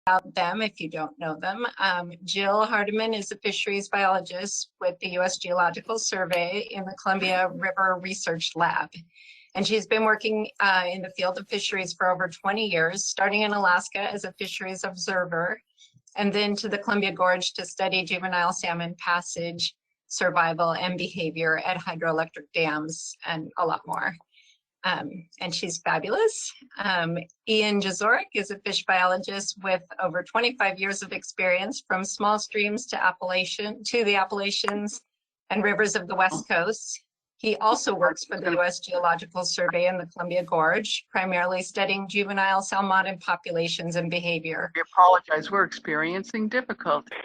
about them if you don't know them. Jill Hardiman is a fisheries biologist with the U.S. Geological Survey in the Columbia River Research Lab. And she's been working in the field of fisheries for over 20 years, starting in Alaska as a fisheries observer, and then to the Columbia Gorge to study juvenile salmon passage, survival, and behavior at hydroelectric dams, and a lot more. And she's fabulous. Ian Jezorek is a fish biologist with over 25 years of experience from small streams to the Appalachians and rivers of the West Coast. He also works for the U.S. Geological Survey in the Columbia Gorge, primarily studying juvenile salmon populations and behavior. I apologize, we're experiencing difficulty.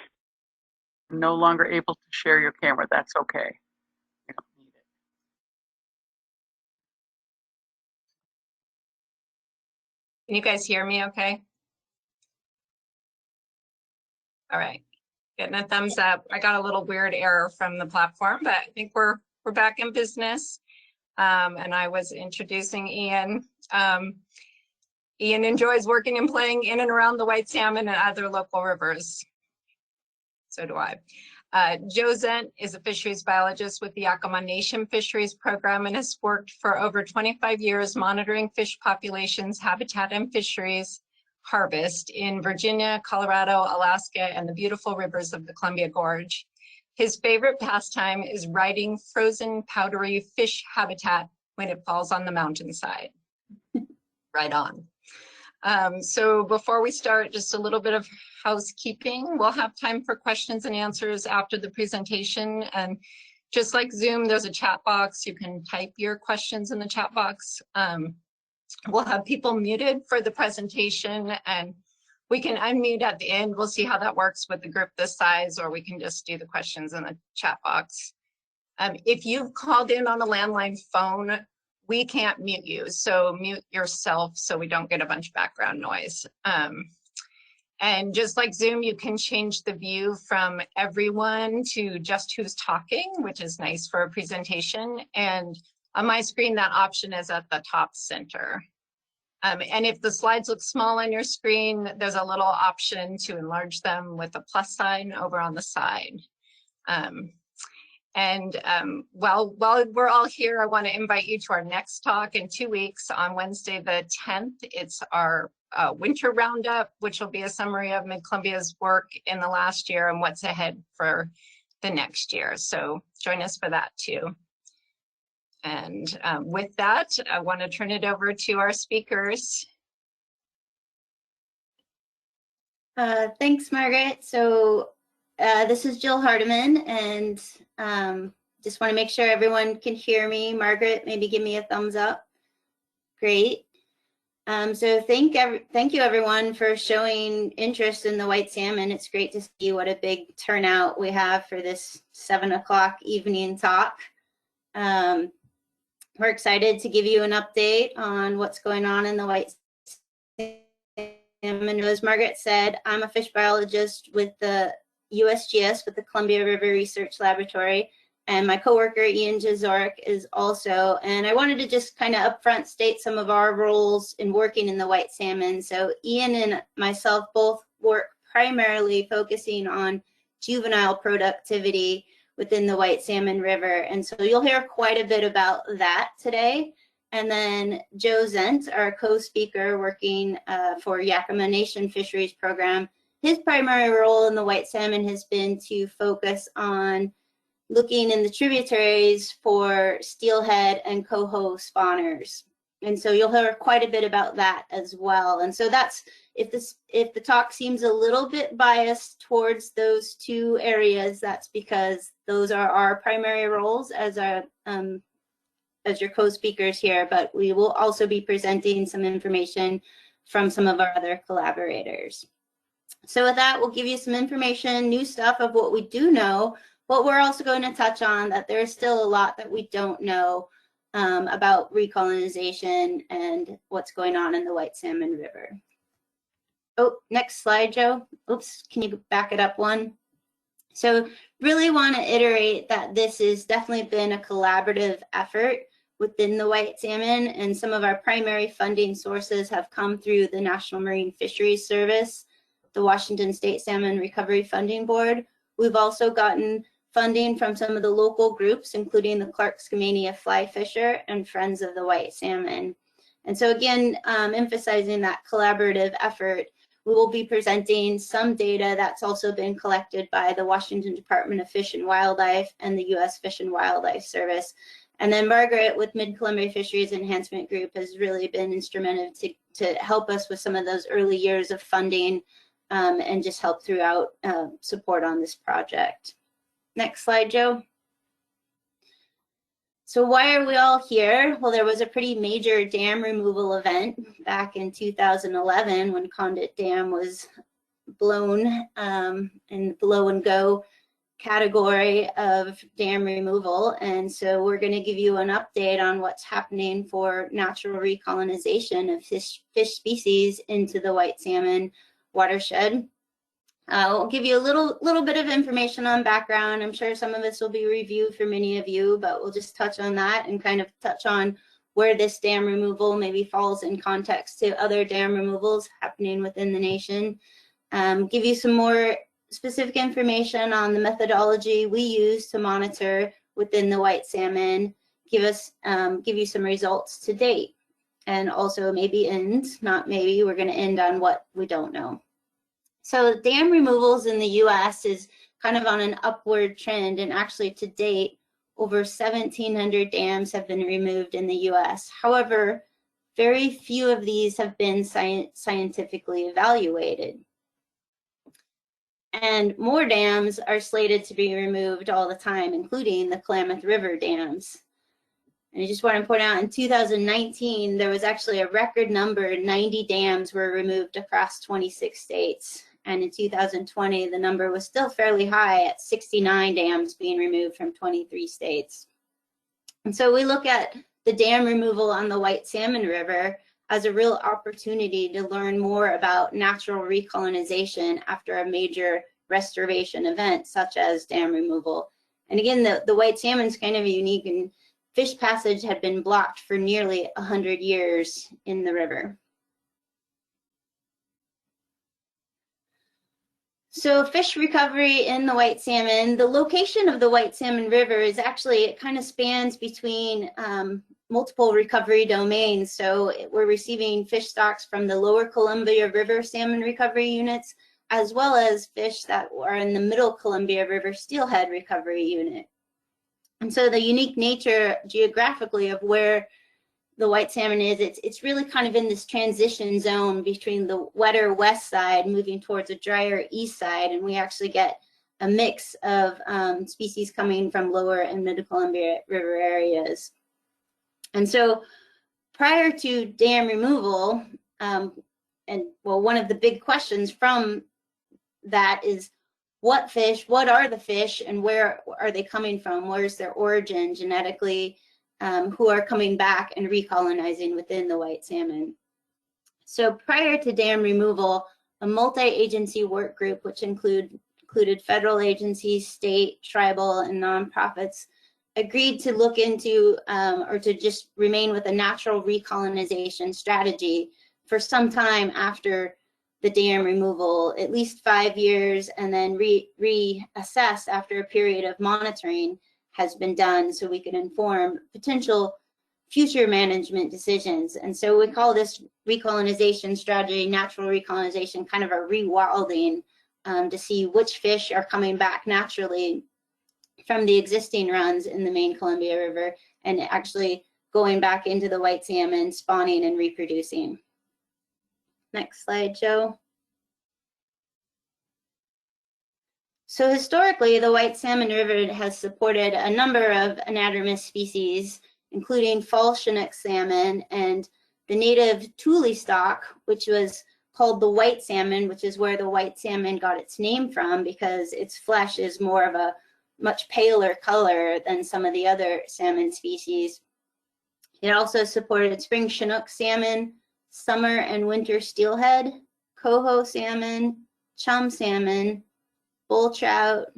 I'm no longer able to share your camera, that's okay. You don't need it. Can you guys hear me okay? All right, getting a thumbs up. I got a little weird error from the platform, but I think we're back in business. And I was introducing Ian. Ian enjoys working and playing in and around the White Salmon and other local rivers. So do I. Joe Zendt is a fisheries biologist with the Yakama Nation fisheries program and has worked for over 25 years monitoring fish populations, habitat, and fisheries harvest in Virginia, Colorado, Alaska, and the beautiful rivers of the Columbia Gorge. His favorite pastime is riding frozen powdery fish habitat when it falls on the mountainside. Right on. So before we start, just a little bit of housekeeping. We'll have time for questions and answers after the presentation. And just like Zoom, there's a chat box. You can type your questions in the chat box. We'll have people muted for the presentation, and we can unmute at the end. We'll see how that works with the group this size, or we can just do the questions in the chat box. If you've called in on a landline phone, we can't mute you, so mute yourself so we don't get a bunch of background noise. And just like Zoom, you can change the view from everyone to just who's talking, which is nice for a presentation. And on my screen, that option is at the top center. And if the slides look small on your screen, there's a little option to enlarge them with a plus sign over on the side. While we're all here, I want to invite you to our next talk in 2 weeks on Wednesday the 10th. It's our winter roundup, which will be a summary of Mid-Columbia's work in the last year and what's ahead for the next year. So join us for that too. And with that, I want to turn it over to our speakers. Thanks, Margaret. So this is Jill Hardiman, and just want to make sure everyone can hear me. Margaret, maybe give me a thumbs up. Great. So thank you everyone for showing interest in the white salmon. It's great to see what a big turnout we have for this 7 o'clock evening talk. We're excited to give you an update on what's going on in the white salmon. As Margaret said, I'm a fish biologist with the USGS, with the Columbia River Research Laboratory, and my coworker Ian Jezorek is also. And I wanted to just kind of upfront state some of our roles in working in the white salmon. So Ian and myself both work primarily focusing on juvenile productivity within the White Salmon River. And so you'll hear quite a bit about that today. And then Joe Zendt, our co-speaker working for Yakama Nation Fisheries Program, his primary role in the white salmon has been to focus on looking in the tributaries for steelhead and coho spawners. And so you'll hear quite a bit about that as well. And so that's, if the talk seems a little bit biased towards those two areas, that's because those are our primary roles as your co-speakers here, but we will also be presenting some information from some of our other collaborators. So with that, we'll give you some information, new stuff of what we do know, but we're also going to touch on that there's still a lot that we don't know about recolonization and what's going on in the White Salmon River. Oh, next slide, Joe. Oops, can you back it up one? So really want to iterate that this has definitely been a collaborative effort within the white salmon, and some of our primary funding sources have come through the National Marine Fisheries Service. the Washington State Salmon Recovery Funding Board. We've also gotten funding from some of the local groups, including the Clarkskamania Fly Fisher and Friends of the White Salmon. And so again, emphasizing that collaborative effort, we will be presenting some data that's also been collected by the Washington Department of Fish and Wildlife and the U.S. Fish and Wildlife Service. And then Margaret with Mid-Columbia Fisheries Enhancement Group has really been instrumental to help us with some of those early years of funding and just help throughout support on this project. Next slide, Joe. So why are we all here? Well, there was a pretty major dam removal event back in 2011 when Condit Dam was blown in the blow and go category of dam removal. And so we're going to give you an update on what's happening for natural recolonization of fish species into the white salmon watershed. I'll give you a little bit of information on background. I'm sure some of this will be reviewed for many of you, but we'll just touch on that and kind of touch on where this dam removal maybe falls in context to other dam removals happening within the nation. Give you some more specific information on the methodology we use to monitor within the white salmon, give you some results to date, and also maybe not maybe, we're going to end on what we don't know. So dam removals in the U.S. is kind of on an upward trend, and actually to date, over 1,700 dams have been removed in the U.S. However, very few of these have been scientifically evaluated. And more dams are slated to be removed all the time, including the Klamath River dams. And I just want to point out, in 2019, there was actually a record number, 90 dams were removed across 26 states. And in 2020, the number was still fairly high at 69 dams being removed from 23 states. And so we look at the dam removal on the White Salmon River as a real opportunity to learn more about natural recolonization after a major restoration event, such as dam removal. And again, the white salmon is kind of unique, and fish passage had been blocked for nearly 100 years in the river. So fish recovery in the white salmon, the location of the White Salmon River is actually, it kind of spans between multiple recovery domains. So we're receiving fish stocks from the lower Columbia River salmon recovery units, as well as fish that are in the middle Columbia River steelhead recovery unit. And so the unique nature geographically of where the white salmon is, it's really kind of in this transition zone between the wetter west side moving towards a drier east side, and we actually get a mix of species coming from lower and mid Columbia River areas. And so prior to dam removal, one of the big questions from that is, what are the fish, and where are they coming from? Where's their origin genetically? Who are coming back and recolonizing within the white salmon. So prior to dam removal, a multi-agency work group, which included federal agencies, state, tribal, and nonprofits, agreed to look into or to just remain with a natural recolonization strategy for some time after the dam removal, at least 5 years, and then reassess after a period of monitoring has been done, so we can inform potential future management decisions. And so we call this recolonization strategy, natural recolonization, kind of a rewilding to see which fish are coming back naturally from the existing runs in the main Columbia River and actually going back into the white salmon, spawning and reproducing. Next slide, Joe. So historically, the White Salmon River has supported a number of anadromous species, including fall Chinook salmon and the native Thule stock, which was called the white salmon, which is where the white salmon got its name from, because its flesh is more of a much paler color than some of the other salmon species. It also supported spring Chinook salmon, summer and winter steelhead, coho salmon, chum salmon, bull trout,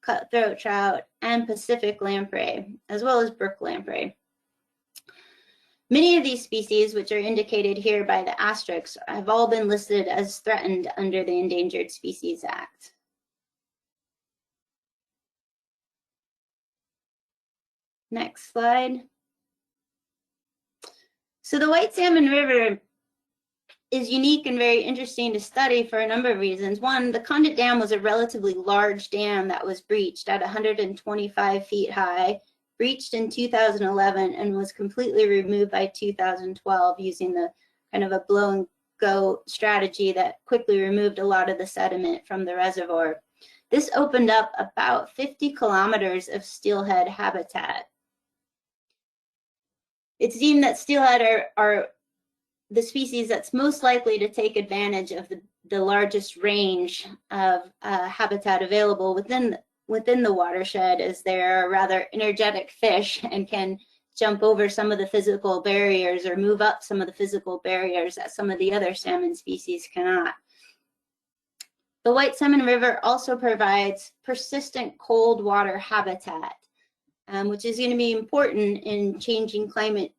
cutthroat trout, and Pacific lamprey, as well as brook lamprey. Many of these species, which are indicated here by the asterisks, have all been listed as threatened under the Endangered Species Act. Next slide. So the White Salmon River is unique and very interesting to study for a number of reasons. One, the Condit Dam was a relatively large dam that was breached at 125 feet high, breached in 2011, and was completely removed by 2012 using the kind of a blow and go strategy that quickly removed a lot of the sediment from the reservoir. This opened up about 50 kilometers of steelhead habitat. It's deemed that steelhead are the species that's most likely to take advantage of the largest range of habitat available within the watershed, as they're rather energetic fish and can jump over some of the physical barriers or move up some of the physical barriers that some of the other salmon species cannot. The White Salmon River also provides persistent cold water habitat, which is going to be important in changing climate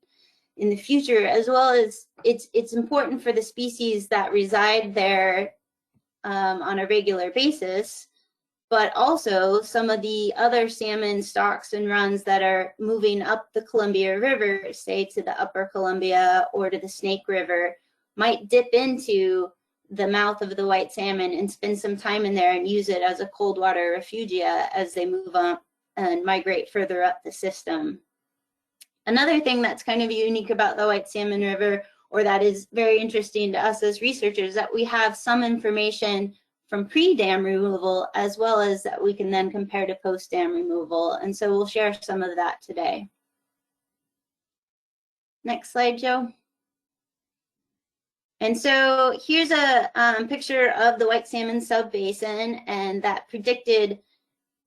in the future, as well as it's important for the species that reside there on a regular basis, but also some of the other salmon stocks and runs that are moving up the Columbia River, say to the upper Columbia or to the Snake River, might dip into the mouth of the white salmon and spend some time in there and use it as a cold water refugia as they move on and migrate further up the system. Another thing that's kind of unique about the White Salmon River, or that is very interesting to us as researchers, that we have some information from pre-dam removal as well as that we can then compare to post-dam removal. And so we'll share some of that today. Next slide, Joe. And so here's a picture of the white salmon subbasin, and that predicted,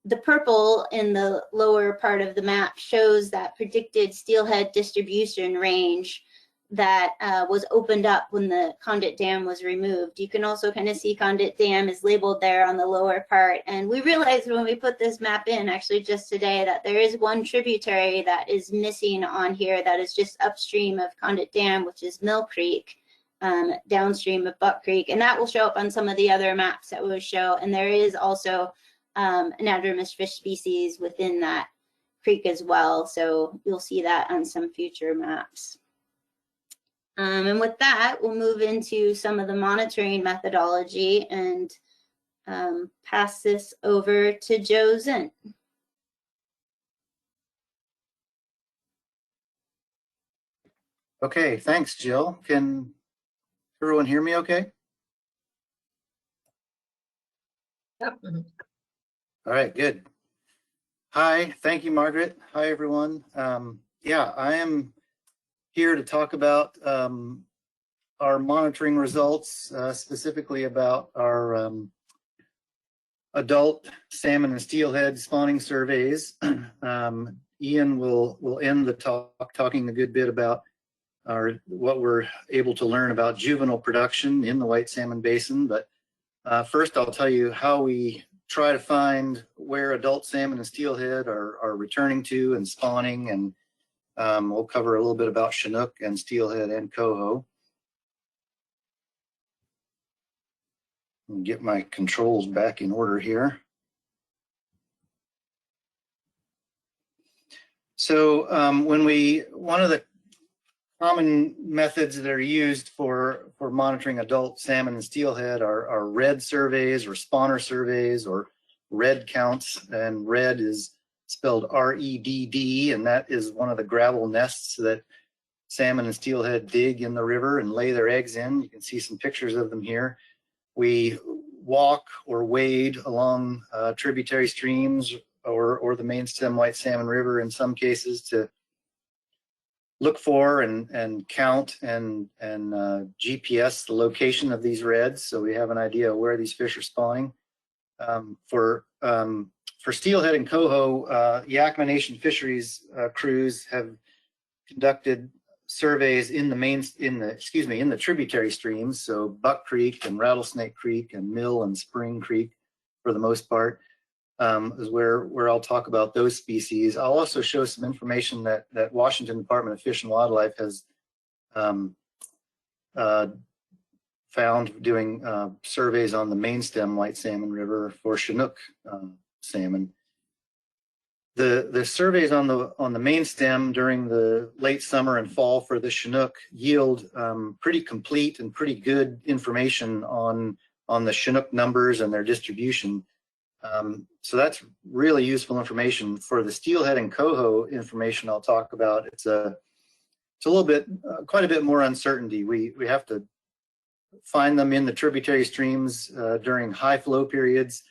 the purple in the lower part of the map shows that predicted steelhead distribution range that was opened up when the Condit Dam was removed. You can also kind of see Condit Dam is labeled there on the lower part. And we realized when we put this map in, actually just today, that there is one tributary that is missing on here that is just upstream of Condit Dam, which is Mill Creek, downstream of Buck Creek. And that will show up on some of the other maps that we'll show. And there is also anadromous fish species within that creek as well. So you'll see that on some future maps. And with that, we'll move into some of the monitoring methodology and pass this over to Joe Zendt. Okay, thanks, Jill. Can everyone hear me okay? Yep. All right, good. Hi, thank you, Margaret. Hi, everyone. Yeah, I am here to talk about our monitoring results, specifically about our adult salmon and steelhead spawning surveys. Ian will end the talk talking a good bit about what we're able to learn about juvenile production in the White Salmon Basin. But first, I'll tell you how we try to find where adult salmon and steelhead are returning to and spawning, and we'll cover a little bit about Chinook and Steelhead and Coho. Get my controls back in order here. So one of the common methods that are used for monitoring adult salmon and steelhead are red surveys or spawner surveys or red counts, and red is spelled R-E-D-D, and that is one of the gravel nests that salmon and steelhead dig in the river and lay their eggs in. You can see some pictures of them here. We walk or wade along tributary streams or the main stem White Salmon River in some cases to look for and count and GPS the location of these reds, so we have an idea of where these fish are spawning. For Steelhead and Coho, Yakama Nation fisheries crews have conducted surveys in the tributary streams, so Buck Creek and Rattlesnake Creek and Mill and Spring Creek for the most part. is where I'll talk about those species. I'll also show some information that Washington Department of Fish and Wildlife has found doing surveys on the main stem White Salmon River for Chinook salmon. The surveys on the main stem during the late summer and fall for the Chinook yield pretty complete and pretty good information on the Chinook numbers and their distribution. So that's really useful information. For the Steelhead and Coho information I'll talk about, it's a little bit, quite a bit more uncertainty. We have to find them in the tributary streams during high flow periods.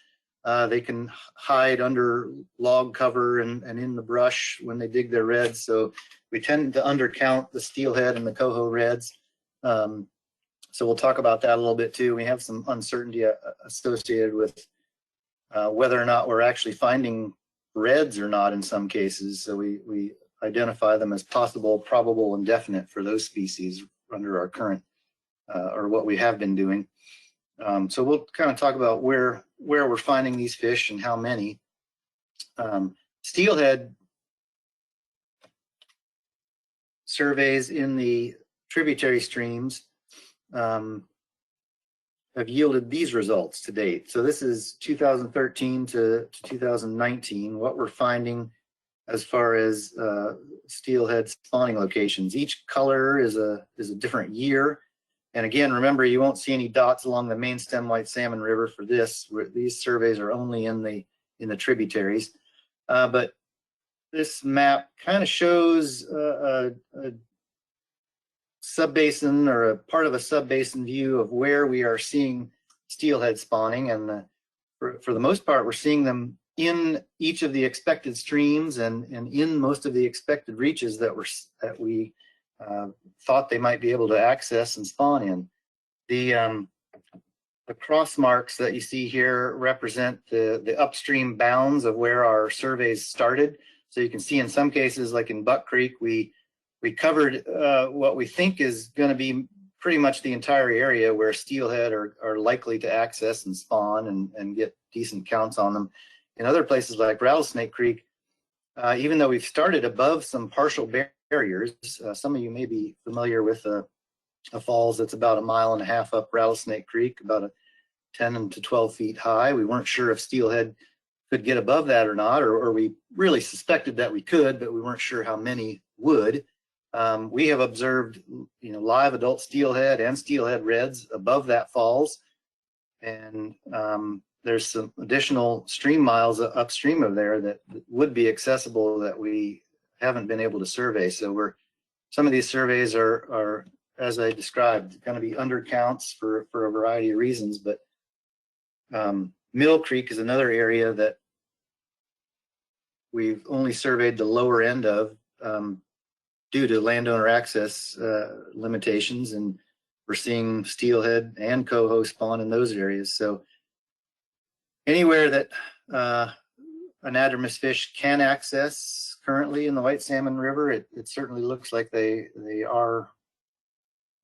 They can hide under log cover and in the brush when they dig their reds. So we tend to undercount the Steelhead and the Coho reds. So we'll talk about that a little bit too. We have some uncertainty associated with whether or not we're actually finding reds or not in some cases. So we identify them as possible, probable, and definite for those species under our current or what we have been doing. So we'll kind of talk about where we're finding these fish and how many. Steelhead surveys in the tributary streams have yielded these results to date. So this is 2013 to 2019, what we're finding as far as steelhead spawning locations. Each color is a different year. And again, remember, you won't see any dots along the main stem White Salmon River for this. These surveys are only in the tributaries. But this map kind of shows a subbasin or a part of a subbasin view of where we are seeing steelhead spawning. And for the most part, we're seeing them in each of the expected streams and in most of the expected reaches that we thought they might be able to access and spawn in. The cross marks that you see here represent the upstream bounds of where our surveys started. So you can see in some cases, like in Buck Creek, we covered what we think is going to be pretty much the entire area where steelhead are likely to access and spawn and get decent counts on them. In other places like Rattlesnake Creek, even though we've started above some partial barriers, some of you may be familiar with a falls that's about 1.5 miles up Rattlesnake Creek, about 10 to 12 feet high. We weren't sure if steelhead could get above that or not, or we really suspected that we could, but we weren't sure how many would. We have observed, live adult steelhead and steelhead reds above that falls, and there's some additional stream miles upstream of there that would be accessible that we haven't been able to survey. So some of these surveys are, as I described, going to be undercounts for a variety of reasons. But Mill Creek is another area that we've only surveyed the lower end of due to landowner access limitations, and we're seeing steelhead and coho spawn in those areas. So anywhere that anadromous fish can access currently in the White Salmon River, it certainly looks like they are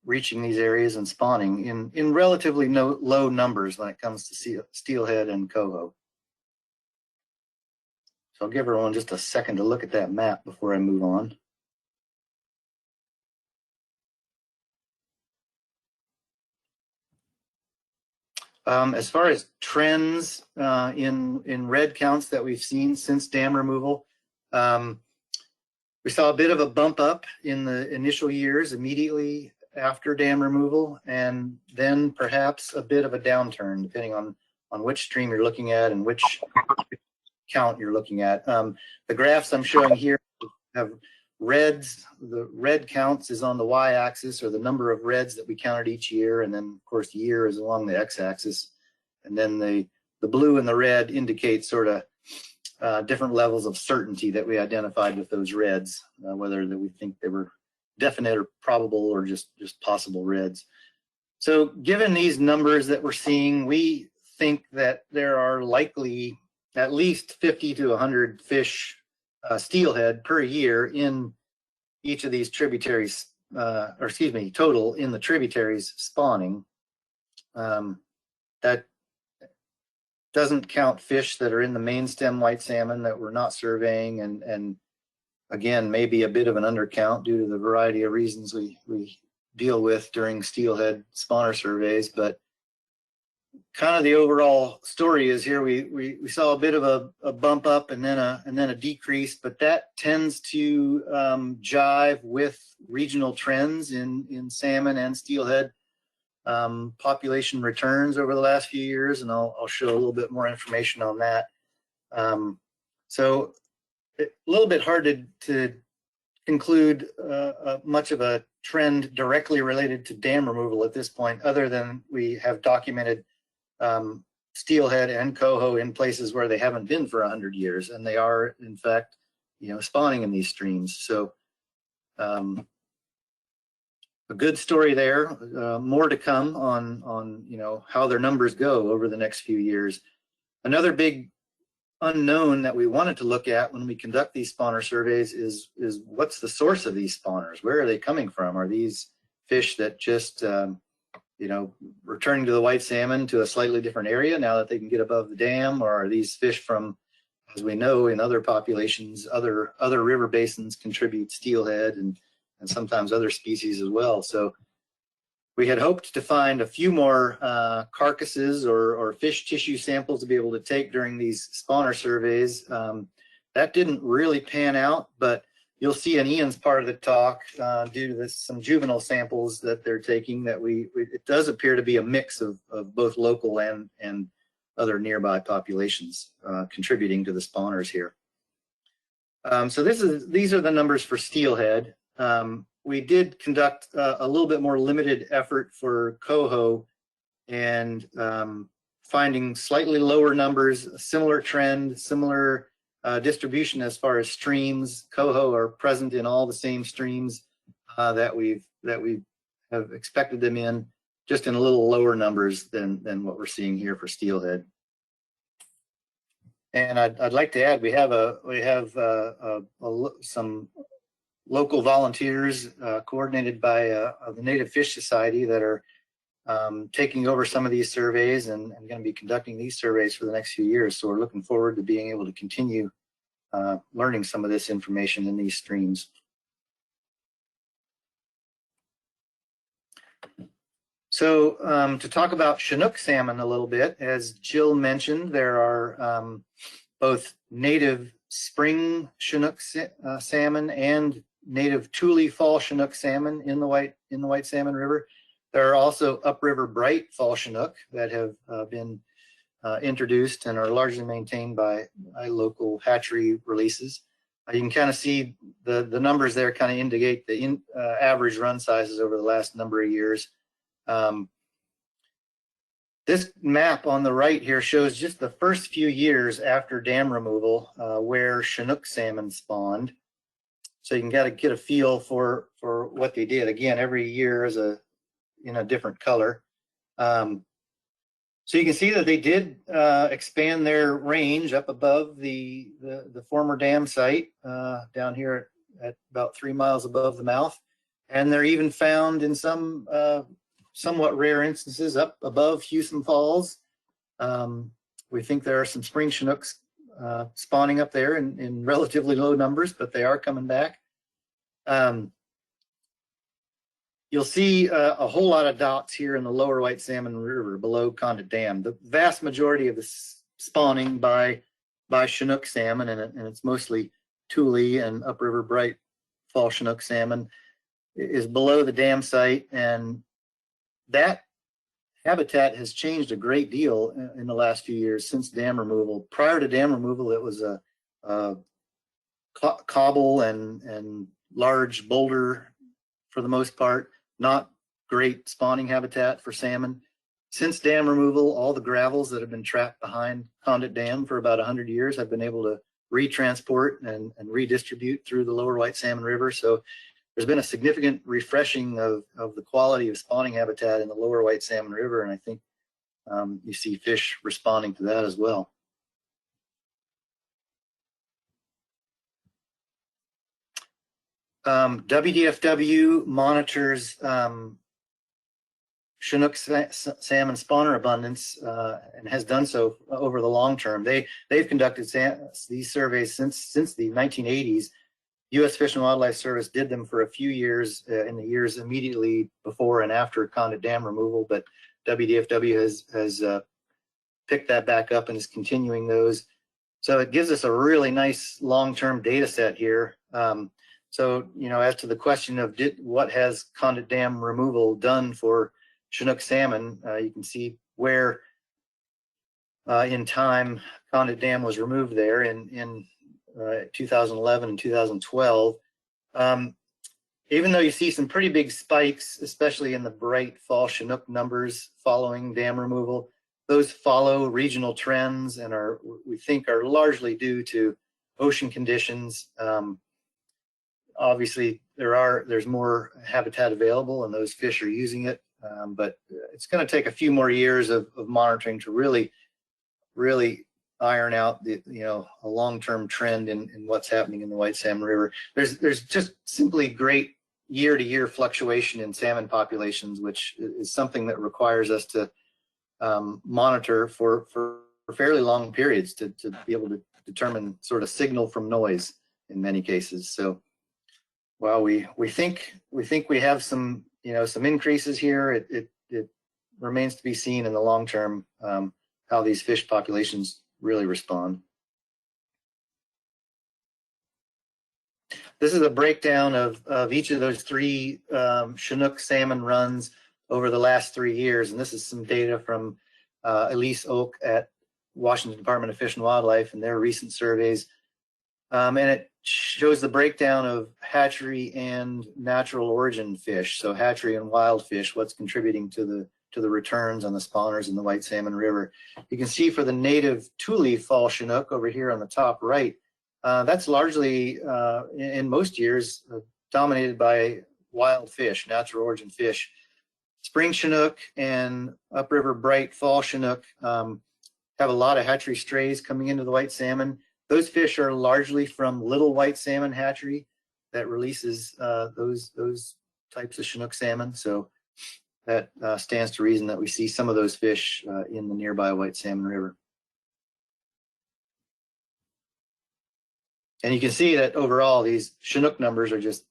reaching these areas and spawning in relatively low numbers when it comes to steelhead and coho. So I'll give everyone just a second to look at that map before I move on. As far as trends in red counts that we've seen since dam removal, we saw a bit of a bump up in the initial years immediately after dam removal, and then perhaps a bit of a downturn depending on which stream you're looking at and which count you're looking at. The graphs I'm showing here have reds. The red counts is on the y-axis, or the number of reds that we counted each year, and then of course year is along the x-axis, and then the blue and the red indicate sort of different levels of certainty that we identified with those reds, whether that we think they were definite or probable or just possible reds. So given these numbers that we're seeing, we think that there are likely at least 50 to 100 fish steelhead per year in each of these tributaries, total in the tributaries spawning. That doesn't count fish that are in the main stem white salmon that we're not surveying, and again, maybe a bit of an undercount due to the variety of reasons we deal with during steelhead spawner surveys. But kind of the overall story is here we saw a bit of a bump up and then a decrease, but that tends to jive with regional trends in salmon and steelhead population returns over the last few years, and I'll show a little bit more information on that. So a little bit hard to conclude much of a trend directly related to dam removal at this point, other than we have documented steelhead and coho in places where they haven't been for 100 years, and they are in fact, spawning in these streams. So a good story there. More to come on how their numbers go over the next few years. Another big unknown that we wanted to look at when we conduct these spawner surveys is what's the source of these spawners? Where are they coming from? Are these fish that just returning to the white salmon to a slightly different area now that they can get above the dam, or are these fish from, as we know in other populations, other river basins contribute steelhead and sometimes other species as well. So we had hoped to find a few more carcasses or fish tissue samples to be able to take during these spawner surveys. That didn't really pan out, but you'll see in Ian's part of the talk, due to some juvenile samples that they're taking, that it does appear to be a mix of both local and other nearby populations contributing to the spawners here. So these are the numbers for steelhead. We did conduct a little bit more limited effort for coho, and finding slightly lower numbers, a similar trend, similar distribution as far as streams. Coho are present in all the same streams that we have expected them in, just in a little lower numbers than what we're seeing here for steelhead. And I'd like to add, we have some local volunteers coordinated by the Native Fish Society that are taking over some of these surveys and going to be conducting these surveys for the next few years. So we're looking forward to being able to continue learning some of this information in these streams. So to talk about Chinook salmon a little bit, as Jill mentioned, there are both native spring Chinook salmon and native Thule fall Chinook salmon in the White Salmon River. There are also upriver bright fall Chinook that have been introduced and are largely maintained by local hatchery releases. You can kind of see the numbers there kind of indicate the average run sizes over the last number of years. This map on the right here shows just the first few years after dam removal where Chinook salmon spawned. So you can get a feel for what they did. Again, every year is in a different color. So you can see that they did expand their range up above the former dam site down here at about 3 miles above the mouth. And they're even found in some somewhat rare instances up above Hewson Falls. We think there are some spring Chinooks spawning up there in relatively low numbers, but they are coming back. You'll see a whole lot of dots here in the lower White Salmon River below Condit Dam. The vast majority of the spawning by Chinook salmon, and it's mostly Thule and upriver bright fall Chinook salmon, is below the dam site, and that habitat has changed a great deal in the last few years since dam removal. Prior to dam removal, it was a cobble and large boulder for the most part, not great spawning habitat for salmon. Since dam removal, all the gravels that have been trapped behind Condit Dam for about 100 years have been able to retransport and redistribute through the lower White Salmon River. So there's been a significant refreshing of the quality of spawning habitat in the lower White Salmon River, and I think you see fish responding to that as well. WDFW monitors Chinook salmon spawner abundance and has done so over the long term. They've conducted these surveys since the 1980s. U.S. Fish and Wildlife Service did them for a few years in the years immediately before and after Condit Dam removal, but WDFW has picked that back up and is continuing those. So it gives us a really nice long-term data set here. So, you know, as to the question of what has Condit Dam removal done for Chinook salmon, you can see where in time Condit Dam was removed there in 2011 and 2012. Even though you see some pretty big spikes, especially in the bright fall Chinook numbers following dam removal, those follow regional trends and we think are largely due to ocean conditions. Obviously, there's more habitat available and those fish are using it, but it's going to take a few more years of monitoring to really iron out a long-term trend in what's happening in the White Salmon River. There's just simply great year-to-year fluctuation in salmon populations, which is something that requires us to monitor for fairly long periods to be able to determine sort of signal from noise in many cases. So while we think we have some increases here, it remains to be seen in the long term how these fish populations really respond. This is a breakdown of each of those three Chinook salmon runs over the last 3 years, and this is some data from Elise Oak at Washington Department of Fish and Wildlife and their recent surveys, and it shows the breakdown of hatchery and natural origin fish. So hatchery and wild fish, what's contributing to the returns on the spawners in the White Salmon River. You can see for the native Thule fall Chinook over here on the top right, that's largely in most years dominated by wild fish, natural origin fish. Spring Chinook and upriver bright fall Chinook have a lot of hatchery strays coming into the white salmon. Those fish are largely from little white salmon hatchery that releases those types of Chinook salmon. So that stands to reason that we see some of those fish in the nearby White Salmon River. And you can see that overall these Chinook numbers are just,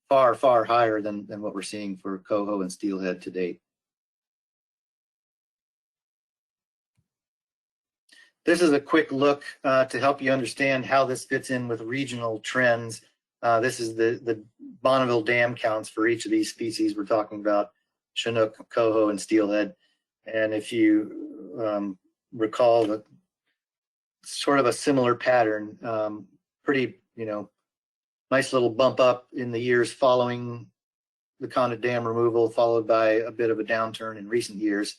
far, far higher than what we're seeing for coho and steelhead to date. This is a quick look to help you understand how this fits in with regional trends. This is the Bonneville Dam counts for each of these species we're talking about, Chinook, coho, and steelhead. And if you recall, that sort of a similar pattern, pretty, nice little bump up in the years following the Condit Dam removal, followed by a bit of a downturn in recent years.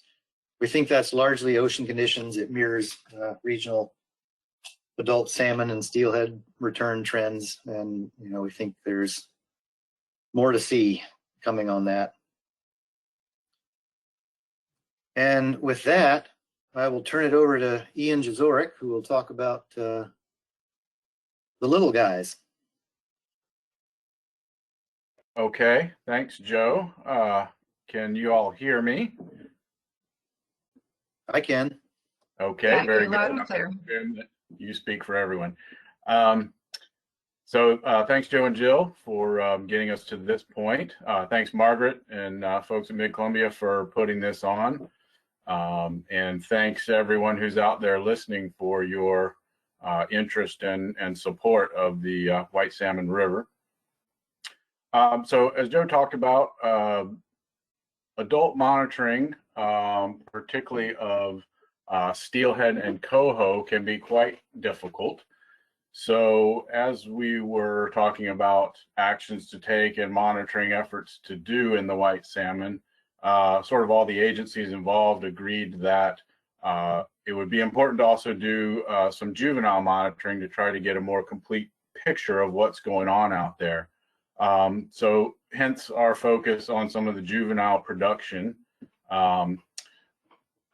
We think that's largely ocean conditions. It mirrors regional adult salmon and steelhead return trends. And, we think there's more to see coming on that. And with that, I will turn it over to Ian Jezorek, who will talk about the little guys. Okay, thanks, Joe. Can you all hear me? I can. Okay, Yeah, very you're good. loud and clear. You speak for everyone. So thanks, Joe and Jill, for getting us to this point. Thanks, Margaret and folks at Mid-Columbia for putting this on. And thanks everyone who's out there listening for your interest and support of the White Salmon River. So as Joe talked about, adult monitoring, particularly of steelhead and coho, can be quite difficult. So as we were talking about actions to take and monitoring efforts to do in the white salmon, sort of all the agencies involved agreed that it would be important to also do some juvenile monitoring to try to get a more complete picture of what's going on out there. So hence our focus on some of the juvenile production.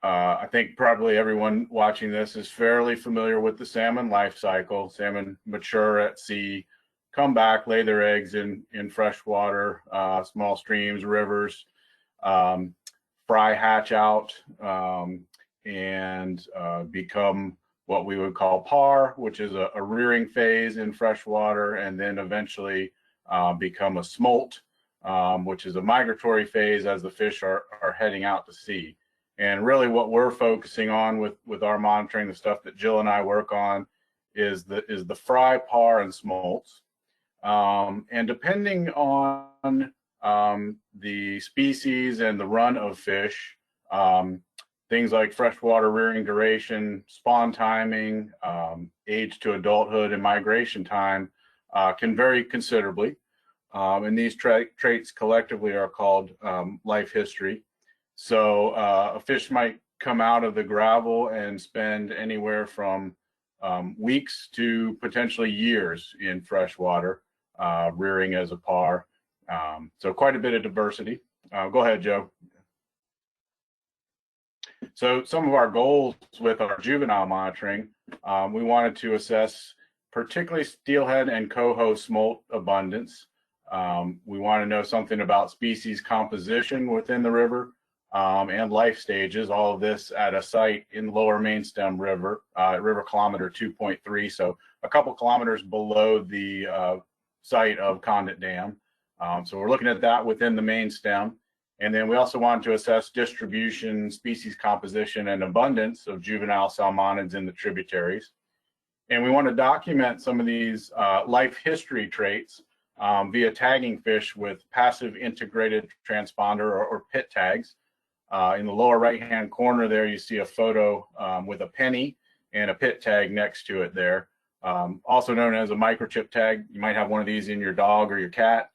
I think probably everyone watching this is fairly familiar with the salmon life cycle. Salmon mature at sea, come back, lay their eggs in fresh water, small streams, rivers. fry hatch out and become what we would call par, which is a rearing phase in freshwater, and then eventually become a smolt, which is a migratory phase as the fish are heading out to sea. And really what we're focusing on with our monitoring, the stuff that Jill and I work on, is the fry, par, and smolts. And depending on the species and the run of fish, things like freshwater rearing duration, spawn timing, age to adulthood, and migration time can vary considerably. And these traits collectively are called life history. So a fish might come out of the gravel and spend anywhere from weeks to potentially years in freshwater, rearing as a par. So quite a bit of diversity. Go ahead, Joe. So some of our goals with our juvenile monitoring, we wanted to assess particularly steelhead and coho smolt abundance. We want to know something about species composition within the river and life stages, all of this at a site in Lower Mainstem River, river kilometer 2.3, so a couple kilometers below the site of Condit Dam. So we're looking at that within the main stem. And then we also wanted to assess distribution, species composition, and abundance of juvenile salmonids in the tributaries. And we want to document some of these life history traits via tagging fish with passive integrated transponder or pit tags. In the lower right-hand corner there, you see a photo with a penny and a pit tag next to it there. Also known as a microchip tag. You might have one of these in your dog or your cat.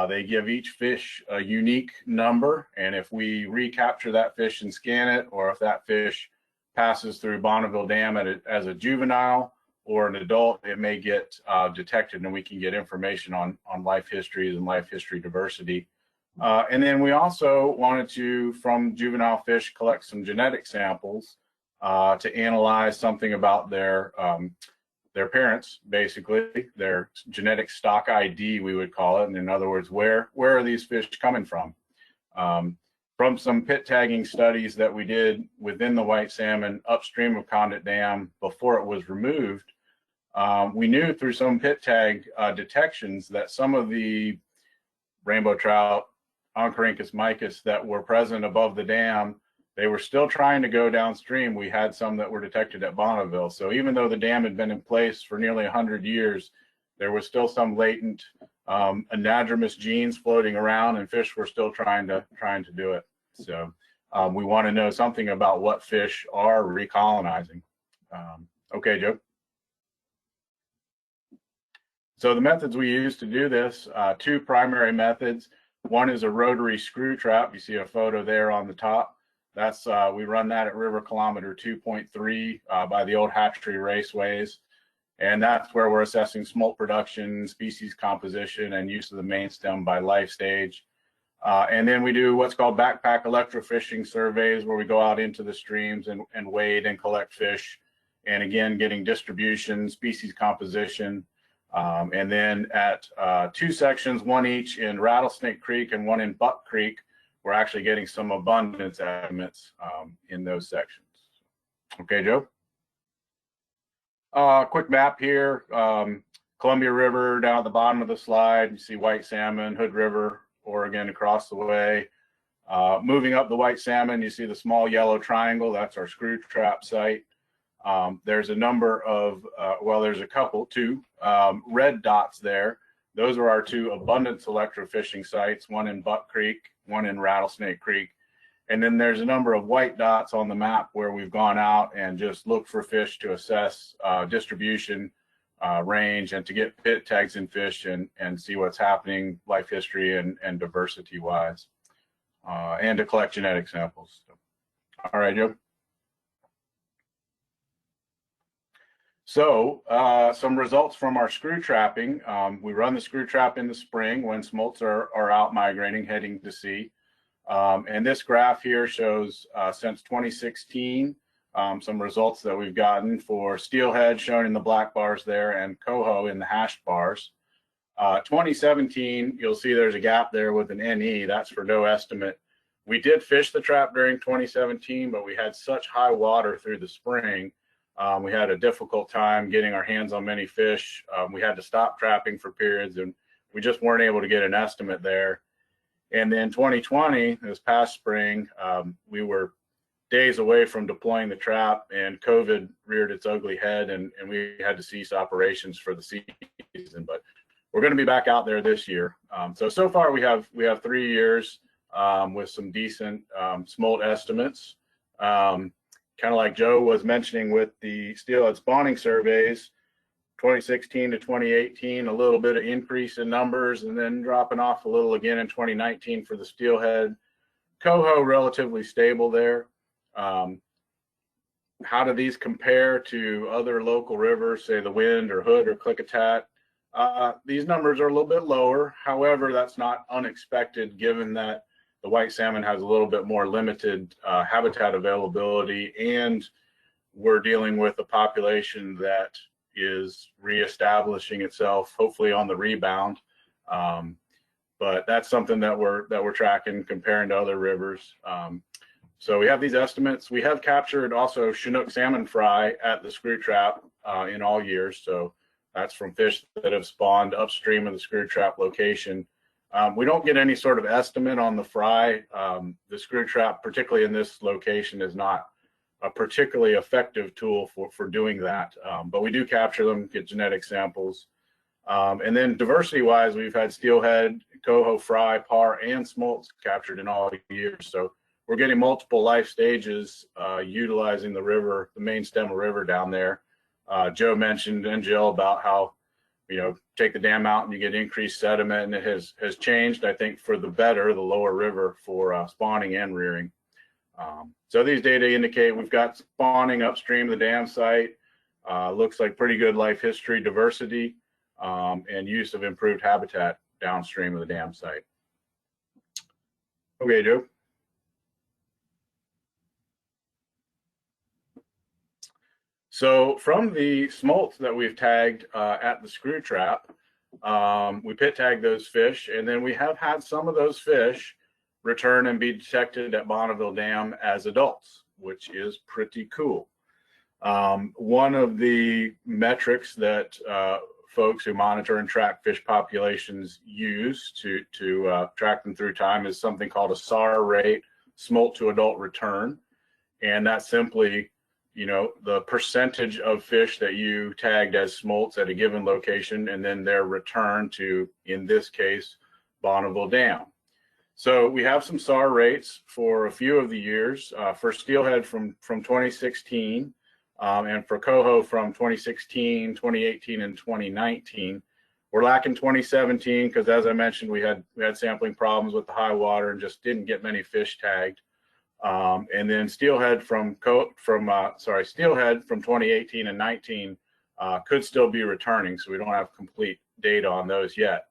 They give each fish a unique number, and if we recapture that fish and scan it, or if that fish passes through Bonneville Dam as a juvenile or an adult, it may get detected, and we can get information on life histories and life history diversity. And then we also wanted to, from juvenile fish, collect some genetic samples to analyze something about their parents, basically, their genetic stock ID, we would call it. And in other words, where are these fish coming from? From some pit tagging studies that we did within the white salmon upstream of Condit Dam before it was removed, we knew through some pit tag detections that some of the rainbow trout, Oncorhynchus micus, that were present above the dam, they were still trying to go downstream. We had some that were detected at Bonneville. So even though the dam had been in place for nearly 100 years, there was still some latent anadromous genes floating around, and fish were still trying to do it. So we want to know something about what fish are recolonizing. Okay, Joe. So the methods we use to do this, two primary methods. One is a rotary screw trap. You see a photo there on the top. That's we run that at river kilometer 2.3 by the old hatchery raceways, and that's where we're assessing smolt production, species composition, and use of the main stem by life stage. And then we do what's called backpack electro fishing surveys, where we go out into the streams and wade and collect fish, and again getting distribution, species composition. And then at two sections, one each in Rattlesnake Creek and one in Buck Creek, we're actually getting some abundance estimates in those sections. Okay, Joe. Quick map here. Columbia River down at the bottom of the slide. You see White Salmon, Hood River, Oregon across the way. Moving up the White Salmon, you see the small yellow triangle. That's our screw trap site. There's a number of, well, there's a couple, two red dots there. Those are our two abundance electrofishing sites, one in Buck Creek, one in Rattlesnake Creek. And then there's a number of white dots on the map where we've gone out and just looked for fish to assess distribution, range, and to get pit tags in fish and see what's happening life history and diversity wise, and to collect genetic samples. All right, Joe. So some results from our screw trapping. We run the screw trap in the spring when smolts are out migrating, heading to sea. And this graph here shows since 2016, some results that we've gotten for steelhead shown in the black bars there and coho in the hashed bars. 2017, you'll see there's a gap there with an NE. That's for no estimate We did fish the trap during 2017, but we had such high water through the spring. We had a difficult time getting our hands on many fish. We had to stop trapping for periods, and we just weren't able to get an estimate there. And then 2020, this past spring, we were days away from deploying the trap, and COVID reared its ugly head, and we had to cease operations for the season. But we're going to be back out there this year. So far we have 3 years with some decent smolt estimates. Kind of like Joe was mentioning with the steelhead spawning surveys, 2016 to 2018, a little bit of increase in numbers, and then dropping off a little again in 2019 for the steelhead. Coho relatively stable there. How do these compare to other local rivers, say the Wind or Hood or Klickitat? These numbers are a little bit lower. However, that's not unexpected given that the white salmon has a little bit more limited habitat availability, and we're dealing with a population that is reestablishing itself, hopefully on the rebound. But that's something that we're tracking, comparing to other rivers. So we have these estimates. We have captured also Chinook salmon fry at the screw trap in all years. So that's from fish that have spawned upstream of the screw trap location. We don't get any sort of estimate on the fry. The screw trap, particularly in this location, is not a particularly effective tool for doing that. But we do capture them, get genetic samples. And then diversity-wise, we've had steelhead, coho, fry, par, and smolts captured in all years. So we're getting multiple life stages utilizing the river, the main stem of river down there. Joe mentioned, and Jill, about how, take the dam out and you get increased sediment, and it has changed, I think, for the better, the lower river for spawning and rearing. So these data indicate we've got spawning upstream of the dam site. Looks like pretty good life history diversity and use of improved habitat downstream of the dam site. Okay, Joe. So from the smolts that we've tagged at the screw trap, we pit tagged those fish, and then we have had some of those fish return and be detected at Bonneville Dam as adults, which is pretty cool. One of the metrics that folks who monitor and track fish populations use to track them through time is something called a SAR rate, smolt to adult return. And that's simply, the percentage of fish that you tagged as smolts at a given location, and then their return to, in this case, Bonneville Dam. So we have some SAR rates for a few of the years. For steelhead from 2016, and for coho from 2016, 2018, and 2019. We're lacking 2017 because, as I mentioned, we had sampling problems with the high water and just didn't get many fish tagged. And then steelhead from 2018 and 19 could still be returning, so we don't have complete data on those yet.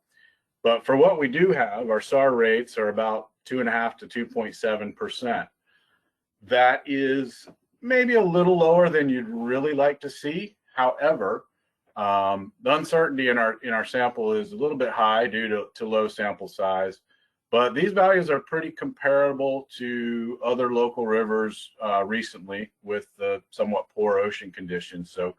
But for what we do have, our SAR rates are about 2.5 to 2.7%. That is maybe a little lower than you'd really like to see. However, the uncertainty in our sample is a little bit high due to low sample size. But these values are pretty comparable to other local rivers recently with the somewhat poor ocean conditions. So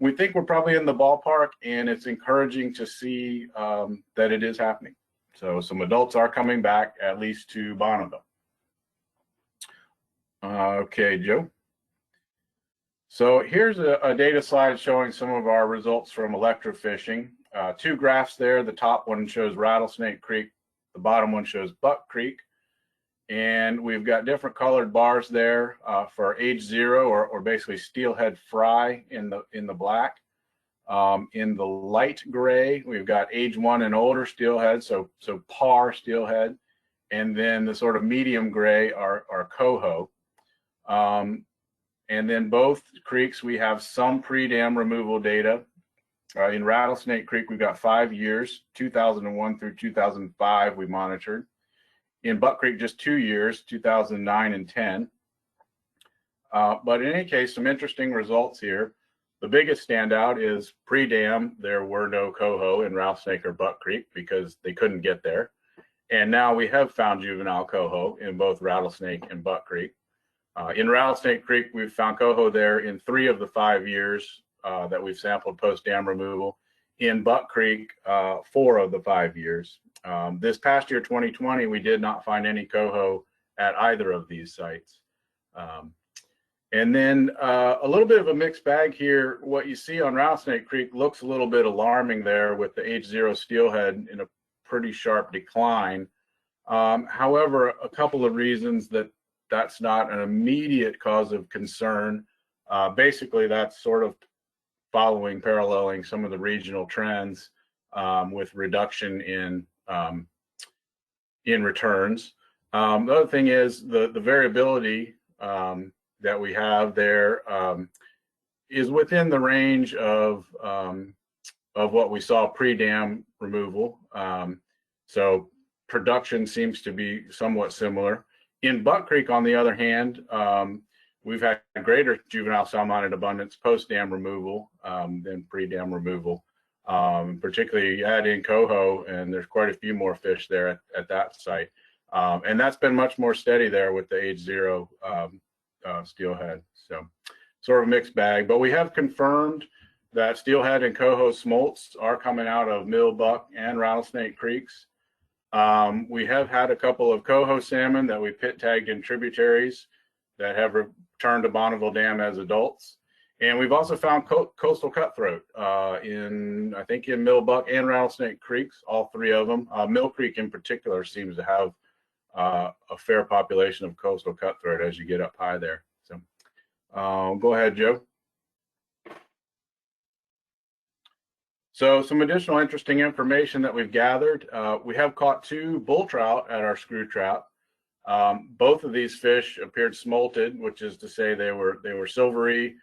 we think we're probably in the ballpark, and it's encouraging to see that it is happening. So some adults are coming back, at least to Bonneville. Okay, Joe. So here's a data slide showing some of our results from electro fishing. Two graphs there. The top one shows Rattlesnake Creek. The bottom one shows Buck Creek. And we've got different colored bars there for age 0 or basically steelhead fry in the black. In the light gray, we've got age 1 and older steelhead, so par steelhead. And then the sort of medium gray are coho. And then both creeks, we have some pre-dam removal data. In Rattlesnake Creek, we've got 5 years, 2001 through 2005 we monitored. In Buck Creek, just 2 years, 2009 and 10. But in any case, some interesting results here. The biggest standout is pre-dam, there were no coho in Rattlesnake or Buck Creek because they couldn't get there. And now we have found juvenile coho in both Rattlesnake and Buck Creek. In Rattlesnake Creek, we've found coho there in 3 of the 5 years that we've sampled post-dam removal. In Buck Creek, 4 of the 5 years. This past year, 2020, we did not find any coho at either of these sites. And then a little bit of a mixed bag here. What you see on Rattlesnake Creek looks a little bit alarming there with the H0 steelhead in a pretty sharp decline. However, a couple of reasons that's not an immediate cause of concern. Basically, that's sort of paralleling some of the regional trends with reduction in returns. The other thing is the variability that we have there is within the range of what we saw pre-dam removal. So production seems to be somewhat similar. In Buck Creek, on the other hand, we've had greater juvenile salmonid abundance post-dam removal than pre-dam removal. Particularly add in coho, and there's quite a few more fish there at that site. And that's been much more steady there with the H0 steelhead. So sort of a mixed bag, but we have confirmed that steelhead and coho smolts are coming out of Mill, Buck, and Rattlesnake Creeks. We have had a couple of coho salmon that we pit tagged in tributaries that have returned to Bonneville Dam as adults. And we've also found coastal cutthroat I think in Mill, Buck, and Rattlesnake Creeks, all 3 of them. Mill Creek in particular seems to have a fair population of coastal cutthroat as you get up high there. So go ahead, Joe. So some additional interesting information that we've gathered. We have caught 2 bull trout at our screw trout. Both of these fish appeared smolted, which is to say they were silvery,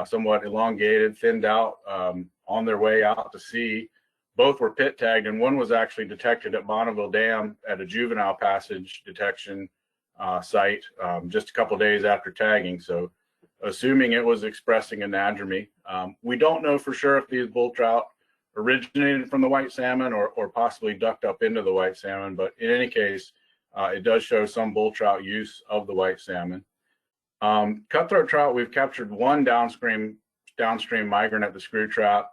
somewhat elongated, thinned out on their way out to sea. Both were pit tagged, and one was actually detected at Bonneville Dam at a juvenile passage detection site just a couple of days after tagging. So assuming it was expressing anadromy. We don't know for sure if these bull trout originated from the white salmon or possibly ducked up into the white salmon, but in any case, it does show some bull trout use of the white salmon. Cutthroat trout, we've captured 1 downstream migrant at the screw trout,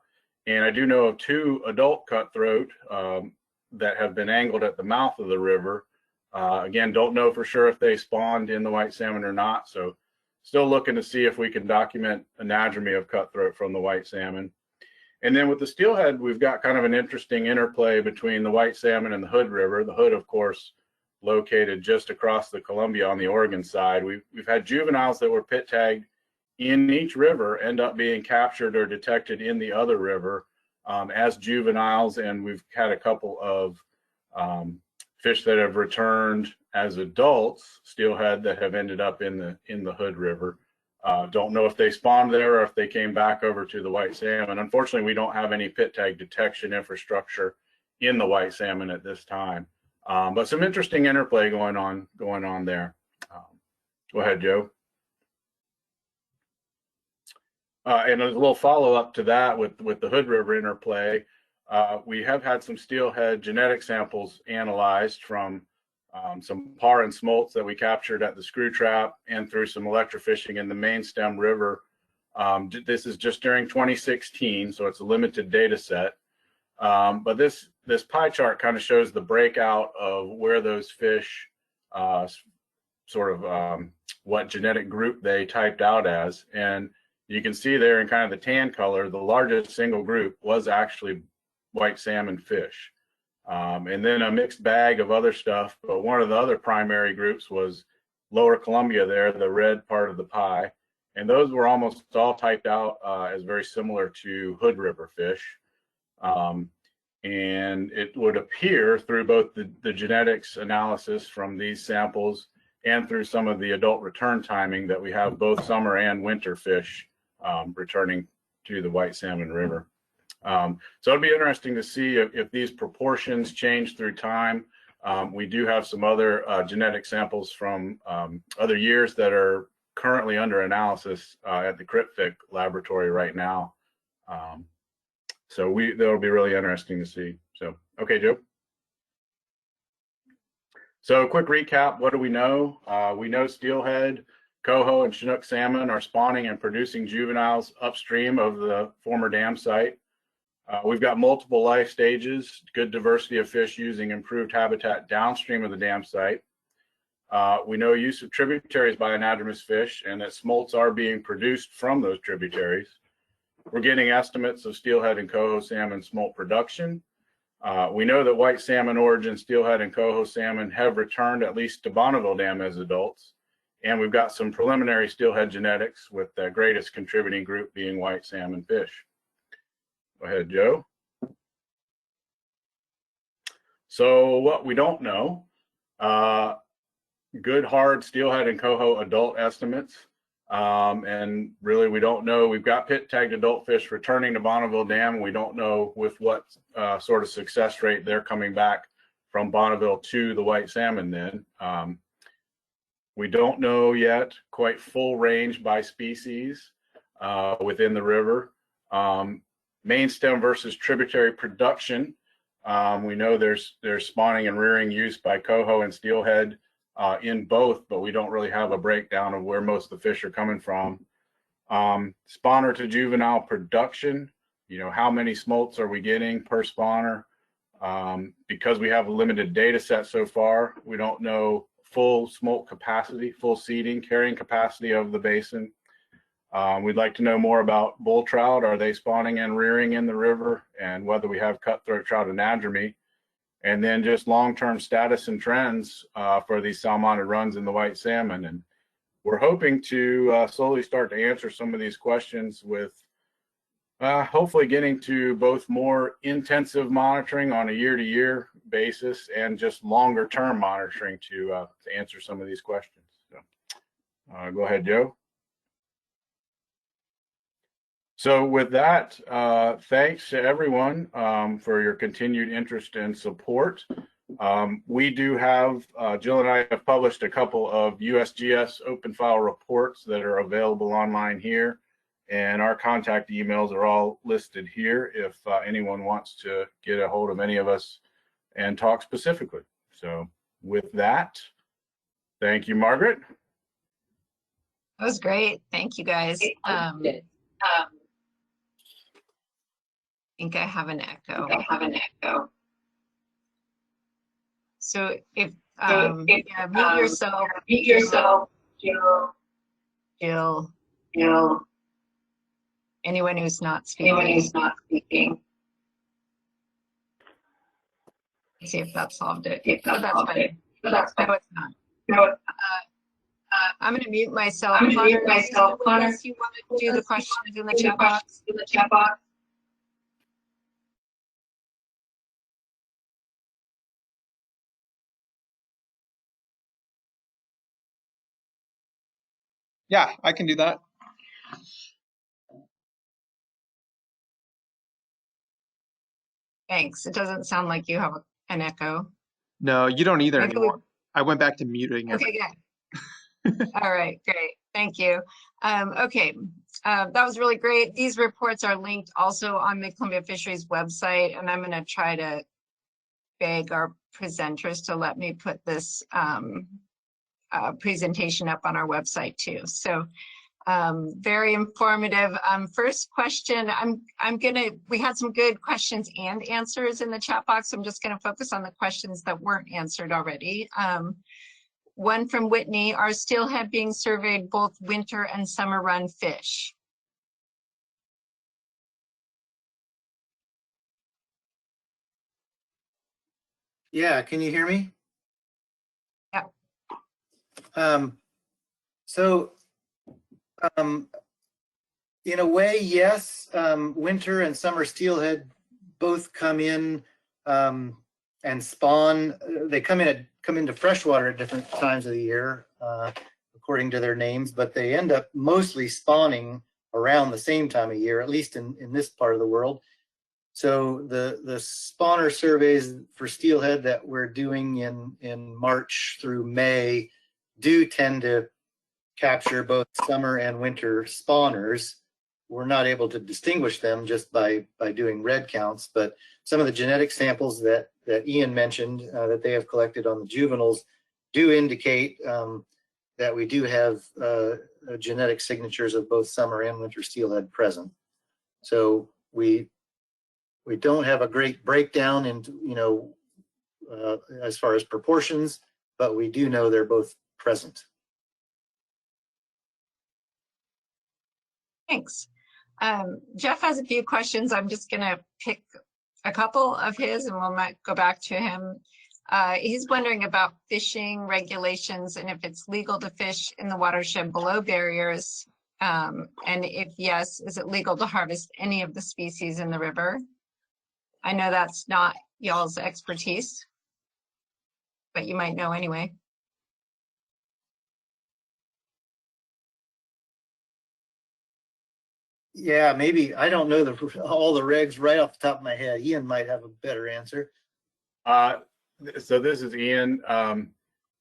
and I do know of 2 adult cutthroat that have been angled at the mouth of the river. Again, don't know for sure if they spawned in the white salmon or not, so still looking to see if we can document anadromy of cutthroat from the white salmon. And then with the steelhead, we've got kind of an interesting interplay between the white salmon and the Hood River. The Hood, of course, located just across the Columbia on the Oregon side. We've had juveniles that were pit tagged in each river end up being captured or detected in the other river as juveniles, and we've had a couple of fish that have returned as adults, steelhead, that have ended up in the Hood River. Don't know if they spawned there or if they came back over to the white salmon. Unfortunately, we don't have any pit tag detection infrastructure in the white salmon at this time. But some interesting interplay going on there. Go ahead, Joe. And a little follow-up to that with the Hood River interplay, we have had some steelhead genetic samples analyzed from some par and smolts that we captured at the screw trap and through some electro fishing in the main stem river. This is just during 2016, so it's a limited data set. But this pie chart kind of shows the breakout of where those fish what genetic group they typed out as. And you can see there in kind of the tan color, the largest single group was actually white salmon fish. And then a mixed bag of other stuff, but one of the other primary groups was Lower Columbia there, the red part of the pie. And those were almost all typed out as very similar to Hood River fish. And it would appear through both the genetics analysis from these samples and through some of the adult return timing that we have both summer and winter fish returning to the White Salmon River. So it'll be interesting to see if these proportions change through time. We do have some other genetic samples from other years that are currently under analysis at the CRIPFIC laboratory right now. So that'll be really interesting to see. So, okay, Joe. So quick recap, what do we know? We know steelhead, coho, and Chinook salmon are spawning and producing juveniles upstream of the former dam site. We've got multiple life stages, good diversity of fish using improved habitat downstream of the dam site. We know use of tributaries by anadromous fish and that smolts are being produced from those tributaries. We're getting estimates of steelhead and coho salmon smolt production. We know that white salmon origin steelhead and coho salmon have returned at least to Bonneville Dam as adults. And we've got some preliminary steelhead genetics with the greatest contributing group being white salmon fish. Go ahead, Joe. So what we don't know, good hard steelhead and coho adult estimates. And really we don't know. We've got pit tagged adult fish returning to Bonneville Dam. We don't know with what sort of success rate they're coming back from Bonneville to the white salmon then. We don't know yet quite full range by species within the river. Main stem versus tributary production. We know there's spawning and rearing use by coho and steelhead in both, but we don't really have a breakdown of where most of the fish are coming from. Spawner to juvenile production, you know, how many smolts are we getting per spawner? Because we have a limited data set so far, we don't know full smolt capacity, full seeding, carrying capacity of the basin. We'd like to know more about bull trout. Are they spawning and rearing in the river, and whether we have cutthroat trout anadromy, and then just long-term status and trends for these salmonid runs in the white salmon. And we're hoping to slowly start to answer some of these questions with hopefully getting to both more intensive monitoring on a year-to-year basis and just longer-term monitoring to answer some of these questions. So, go ahead, Joe. So with that, thanks to everyone for your continued interest and support. We do have, Jill and I have published a couple of USGS open file reports that are available online here, and our contact emails are all listed here if anyone wants to get a hold of any of us and talk specifically. So with that, thank you, Margaret. That was great. Thank you, guys. I think I have an echo. So if yeah, mute yourself, Jill. Anyone who's not speaking. See if that solved it. Oh, that's fine. No, it's not. I'm going to mute myself. Connor, you want to do the questions in the chat box? Yeah, I can do that. Thanks. It doesn't sound like you have an echo. No, you don't either Maybe anymore. I went back to muting. Okay, good. All right, great. Thank you. Okay, that was really great. These reports are linked also on Mid-Columbia Fisheries website, and I'm going to try to beg our presenters to let me put this presentation up on our website too. So very informative. First question, we had some good questions and answers in the chat box. I'm just gonna focus on the questions that weren't answered already. One from Whitney, are steelhead being surveyed both winter and summer run fish? Yeah, can you hear me? Yeah. In a way, yes, winter and summer steelhead both come in and spawn. They come into freshwater at different times of the year, according to their names, but they end up mostly spawning around the same time of year, at least in this part of the world. So the spawner surveys for steelhead that we're doing in March through May do tend to capture both summer and winter spawners. We're not able to distinguish them just by doing red counts, but some of the genetic samples that Ian mentioned that they have collected on the juveniles do indicate that we do have genetic signatures of both summer and winter steelhead present. So we don't have a great breakdown into, as far as proportions, but we do know they're both present. Thanks. Jeff has a few questions. I'm just going to pick a couple of his and we might go back to him. He's wondering about fishing regulations and if it's legal to fish in the watershed below barriers. And if yes, is it legal to harvest any of the species in the river? I know that's not y'all's expertise, but you might know anyway. Yeah, maybe. I don't know all the regs right off the top of my head. Ian might have a better answer. So this is Ian. I'm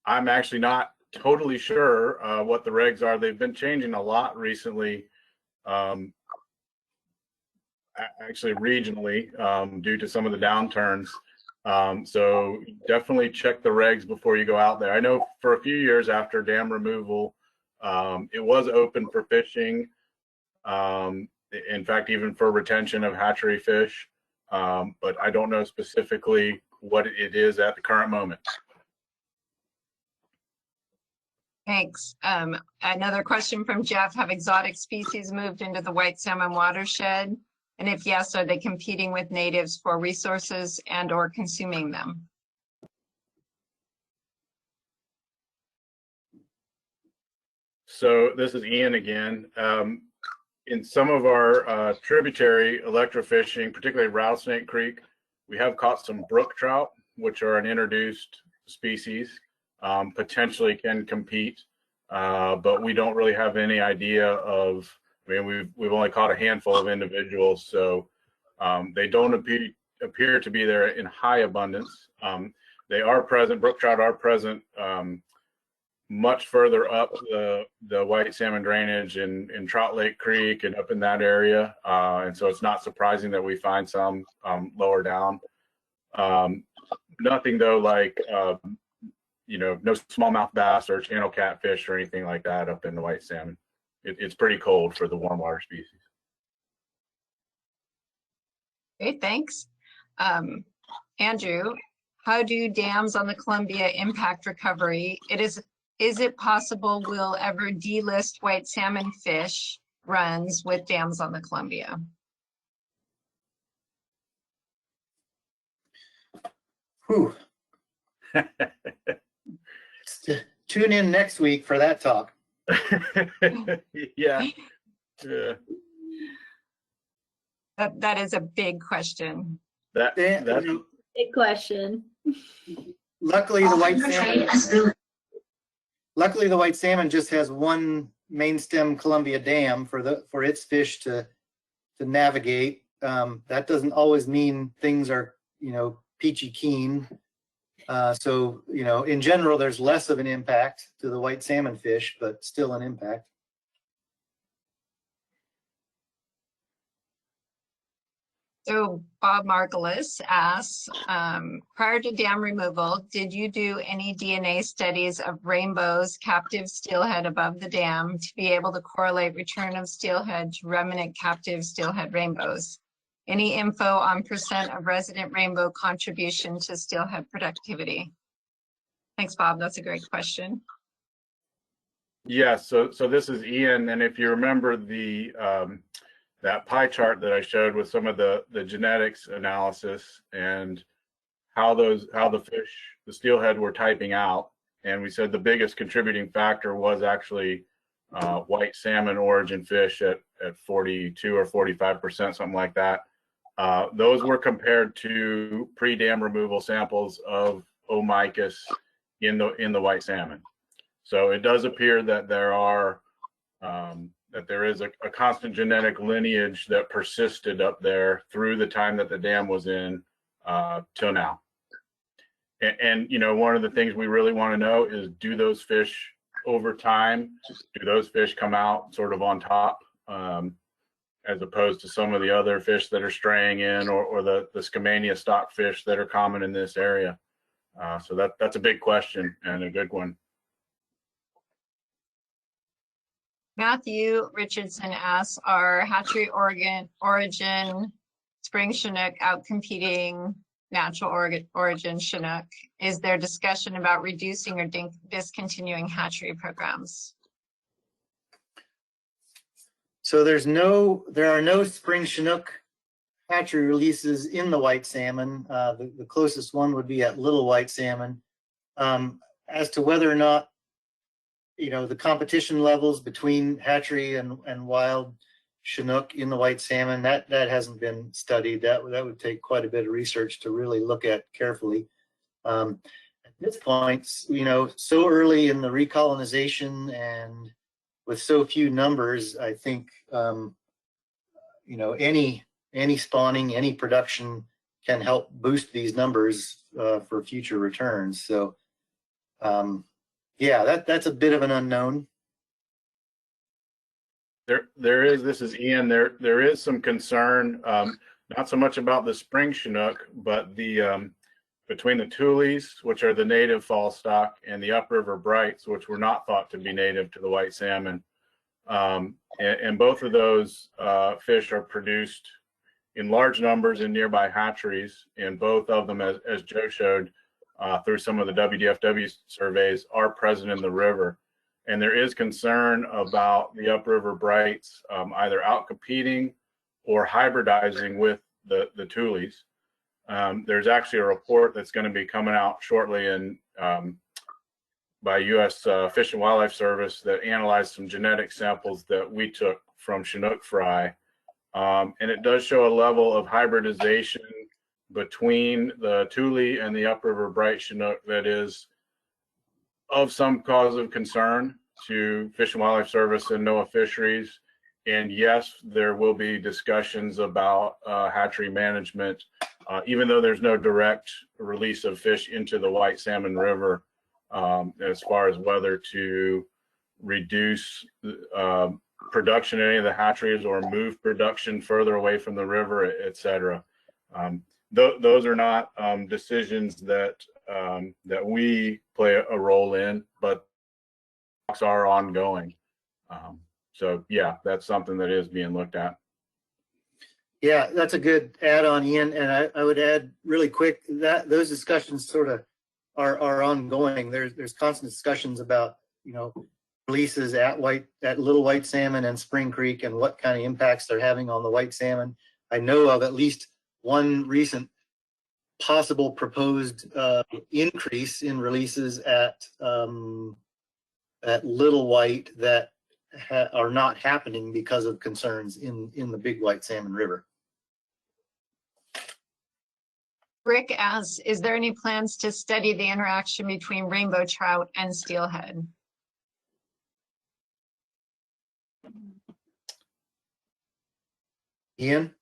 actually not totally sure what the regs are. They've been changing a lot recently, actually regionally, due to some of the downturns. So definitely check the regs before you go out there. I know for a few years after dam removal, it was open for fishing. In fact, even for retention of hatchery fish, but I don't know specifically what it is at the current moment. Thanks. Another question from Jeff, have exotic species moved into the white salmon watershed? And if yes, are they competing with natives for resources and or consuming them? So this is Ian again. In some of our tributary electro fishing, particularly Rattlesnake Creek, we have caught some brook trout, which are an introduced species, potentially can compete, but we don't really have any idea of. I mean, we've only caught a handful of individuals, so they don't appear to be there in high abundance. They are present. Brook trout are present much further up the white salmon drainage in Trout Lake Creek and up in that area, and so it's not surprising that we find some lower down. Nothing though like no smallmouth bass or channel catfish or anything like that up in the white salmon. It's pretty cold for the warm water species. Great, thanks. Andrew, how do dams on the Columbia impact recovery? Is it possible we'll ever delist white salmon fish runs with dams on the Columbia? Whew. Tune in next week for that talk. Yeah. That is a big question. That's Big question. Luckily, the white salmon just has one main stem Columbia Dam for its fish to navigate. That doesn't always mean things are peachy keen. So in general, there's less of an impact to the white salmon fish, but still an impact. So Bob Margulis asks, prior to dam removal, did you do any DNA studies of rainbows, captive steelhead above the dam to be able to correlate return of steelhead to remnant captive steelhead rainbows? Any info on % of resident rainbow contribution to steelhead productivity? Thanks, Bob. That's a great question. Yeah, so this is Ian, and if you remember the that pie chart that I showed with some of the genetics analysis and how the fish, the steelhead, were typing out, and we said the biggest contributing factor was actually white salmon origin fish at 42 or 45%, something like that. Those were compared to pre-dam removal samples of Omicus in the white salmon. So it does appear that there is a constant genetic lineage that persisted up there through the time that the dam was in till now. And one of the things we really want to know is, do those fish over time, do those fish come out sort of on top, as opposed to some of the other fish that are straying in, or the Skamania stock fish that are common in this area. So that's a big question and a good one. Matthew Richardson asks, are hatchery origin spring Chinook outcompeting natural origin Chinook? Is there discussion about reducing or discontinuing hatchery programs? So there are no spring Chinook hatchery releases in the white salmon. The closest one would be at Little White Salmon. As to whether or not, the competition levels between hatchery and wild Chinook in the white salmon, that hasn't been studied. That would take quite a bit of research to really look at carefully. At this point, so early in the recolonization and with so few numbers, I think, any spawning, any production can help boost these numbers for future returns. So, yeah, that's a bit of an unknown. This is Ian. There is some concern, not so much about the spring Chinook, but the between the Thules, which are the native fall stock, and the upriver brights, which were not thought to be native to the white salmon. And both of those fish are produced in large numbers in nearby hatcheries, and both of them, as Joe showed through some of the WDFW surveys, are present in the river. And there is concern about the upriver brights either outcompeting or hybridizing with the Thules. There's actually a report that's going to be coming out shortly by U.S. Fish and Wildlife Service that analyzed some genetic samples that we took from Chinook fry. And it does show a level of hybridization between the Thule and the upriver bright Chinook that is of some cause of concern to Fish and Wildlife Service and NOAA fisheries. And yes, there will be discussions about hatchery management, even though there's no direct release of fish into the White Salmon River, as far as whether to reduce production in any of the hatcheries or move production further away from the river, et cetera. Those are not decisions that we play a role in, but talks are ongoing. So yeah, that's something that is being looked at. Yeah, that's a good add-on, Ian. And I would add really quick that those discussions sort of are ongoing. There's constant discussions about releases at Little White Salmon and Spring Creek and what kind of impacts they're having on the white salmon. I know of at least one recent possible proposed increase in releases at Little White that are not happening because of concerns in the Big White Salmon River. Rick asks, is there any plans to study the interaction between rainbow trout and steelhead? Ian?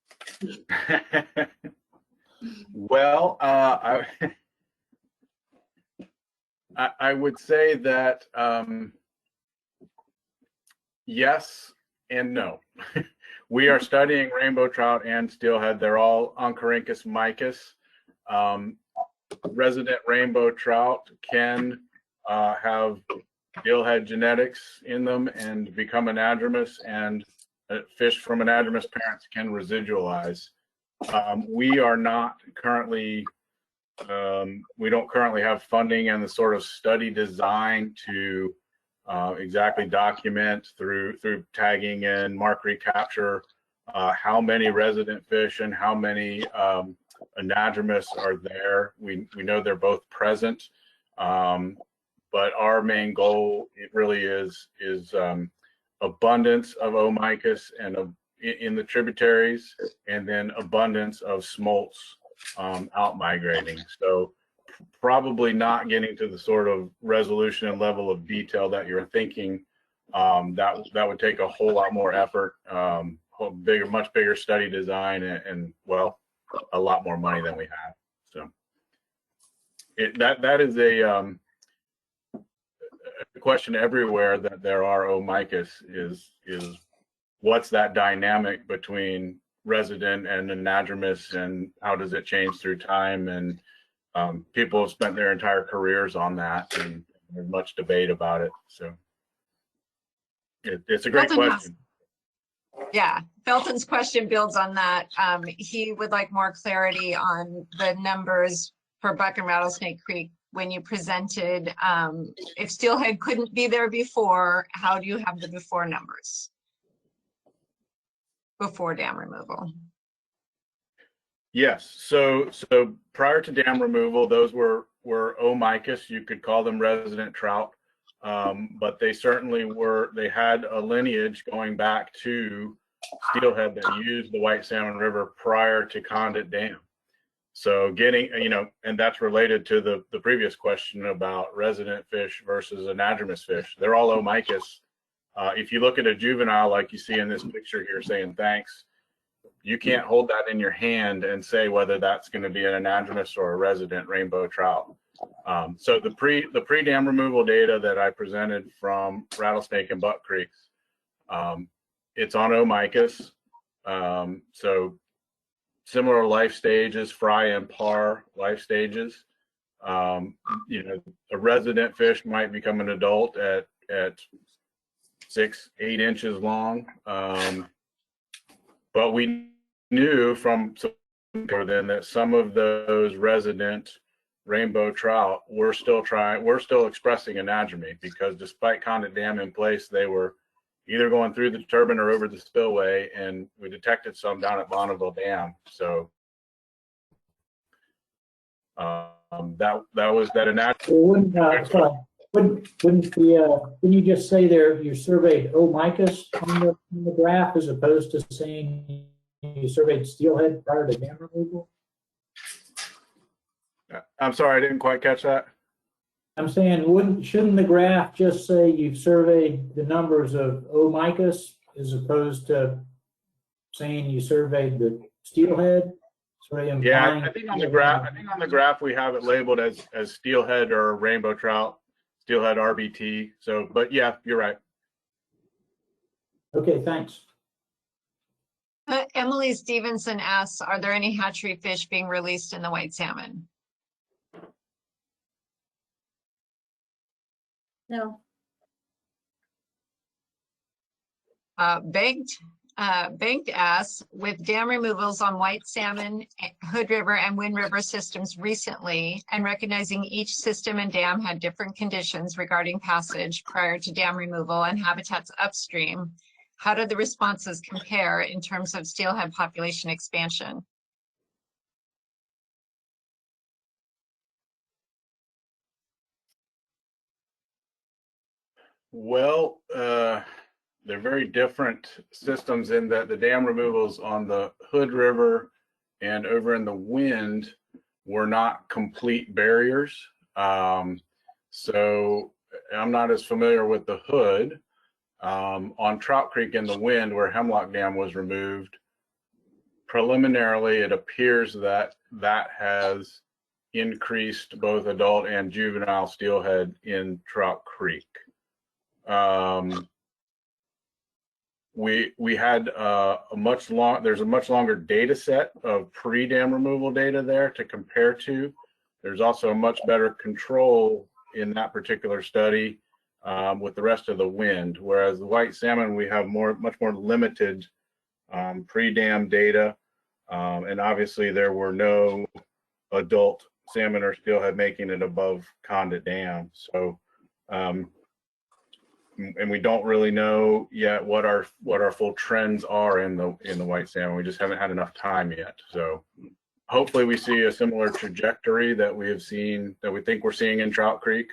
Well, I would say that yes and no. We are studying rainbow trout and steelhead. They're all Oncorhynchus micus. Resident rainbow trout can have steelhead genetics in them and become anadromous, and fish from anadromous parents can residualize. We are not currently, we don't currently have funding and the sort of study design to exactly document through tagging and mark recapture how many resident fish and how many anadromous are there. We know they're both present, but our main goal, it really is abundance of Omicus and in the tributaries, and then abundance of smolts out migrating. So probably not getting to the sort of resolution and level of detail that you're thinking. That would take a whole lot more effort, much bigger study design, and well, a lot more money than we have. So that is a question everywhere that there are Omicus is what's that dynamic between resident and anadromous, and how does it change through time, and people have spent their entire careers on that, and there's much debate about it. So it's a great Felton question. Yeah, Felton's question builds on that. He would like more clarity on the numbers for Buck and Rattlesnake Creek when you presented. If Steelhead couldn't be there before, how do you have the before numbers? Before dam removal. Yes, so prior to dam removal, those were omicus. You could call them resident trout, but they certainly were. They had a lineage going back to steelhead that used the White Salmon River prior to Condit Dam. So getting, and that's related to the previous question about resident fish versus anadromous fish. They're all omicus. If you look at a juvenile like you see in this picture here saying thanks, you can't hold that in your hand and say whether that's going to be an anadromous or a resident rainbow trout. So the pre-dam removal data that I presented from Rattlesnake and Buck Creeks, it's on omicus. So similar life stages, fry and par life stages. A resident fish might become an adult at 6-8 inches long. But we knew from then that some of those resident rainbow trout were still expressing anadromy, because despite Condit Dam in place, they were either going through the turbine or over the spillway, and we detected some down at Bonneville Dam. So that was that anadromy. Well, wouldn't you just say there you surveyed omicus on the graph as opposed to saying you surveyed steelhead prior to dam removal? I'm sorry, I didn't quite catch that. I'm saying, shouldn't the graph just say you've surveyed the numbers of omicus as opposed to saying you surveyed the steelhead? Yeah, I think on the graph we have it labeled as steelhead or rainbow trout, steelhead RBT. So, but yeah, you're right. Okay, thanks. Emily Stevenson asks, are there any hatchery fish being released in the white salmon? No. Banked asks, with dam removals on White Salmon, Hood River, and Wind River systems recently, and recognizing each system and dam had different conditions regarding passage prior to dam removal and habitats upstream, how did the responses compare in terms of steelhead population expansion? Well, they're very different systems in that the dam removals on the Hood River and over in the Wind were not complete barriers. So I'm not as familiar with the Hood. On Trout Creek in the Wind, where Hemlock Dam was removed, preliminarily it appears that that has increased both adult and juvenile steelhead in Trout Creek. We had there's a much longer data set of pre-dam removal data there to compare to. There's also a much better control in that particular study with the rest of the Wind, whereas the white salmon, we have much more limited pre-dam data, and obviously there were no adult salmon or steelhead making it above Condit Dam. So and we don't really know yet what our full trends are in the white salmon. We just haven't had enough time yet. So hopefully we see a similar trajectory that we think we're seeing in Trout Creek.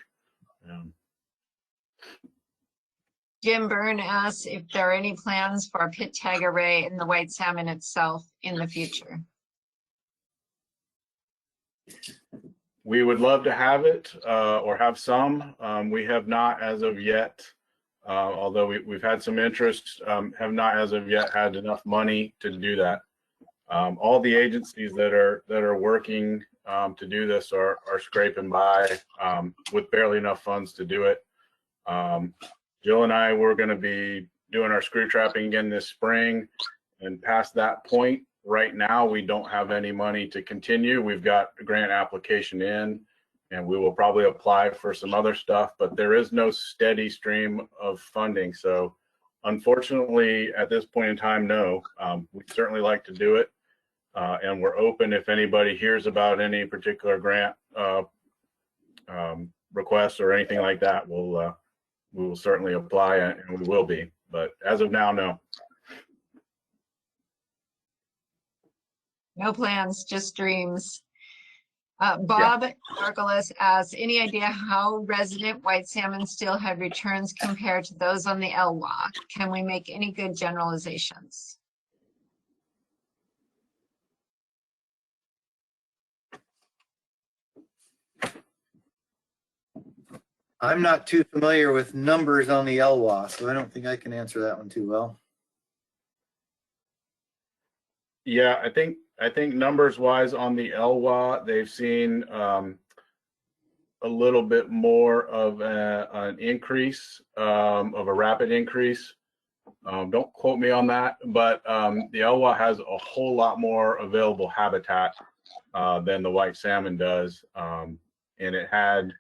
Jim Byrne asks if there are any plans for a pit tag array in the white salmon itself in the future. We would love to have it or have some. We have not as of yet. Although we've had some interest, have not as of yet had enough money to do that. All the agencies that are working to do this are scraping by with barely enough funds to do it. Jill and I, we're going to be doing our screw trapping again this spring, and past that point, right now we don't have any money to continue. We've got a grant application in, and we will probably apply for some other stuff, but there is no steady stream of funding. So unfortunately, at this point in time, no. We'd certainly like to do it, and we're open if anybody hears about any particular grant requests or anything like that. We will certainly apply, and we will be. But as of now, no. No plans, just dreams. Bob Margolis asks, any idea how resident white salmon steelhead returns compare to those on the Elwha? Can we make any good generalizations? I'm not too familiar with numbers on the Elwha, so I don't think I can answer that one too well. Yeah, I think numbers wise on the Elwha, they've seen a little bit more of an increase, of a rapid increase. Don't quote me on that, but the Elwha has a whole lot more available habitat than the white salmon does, and it had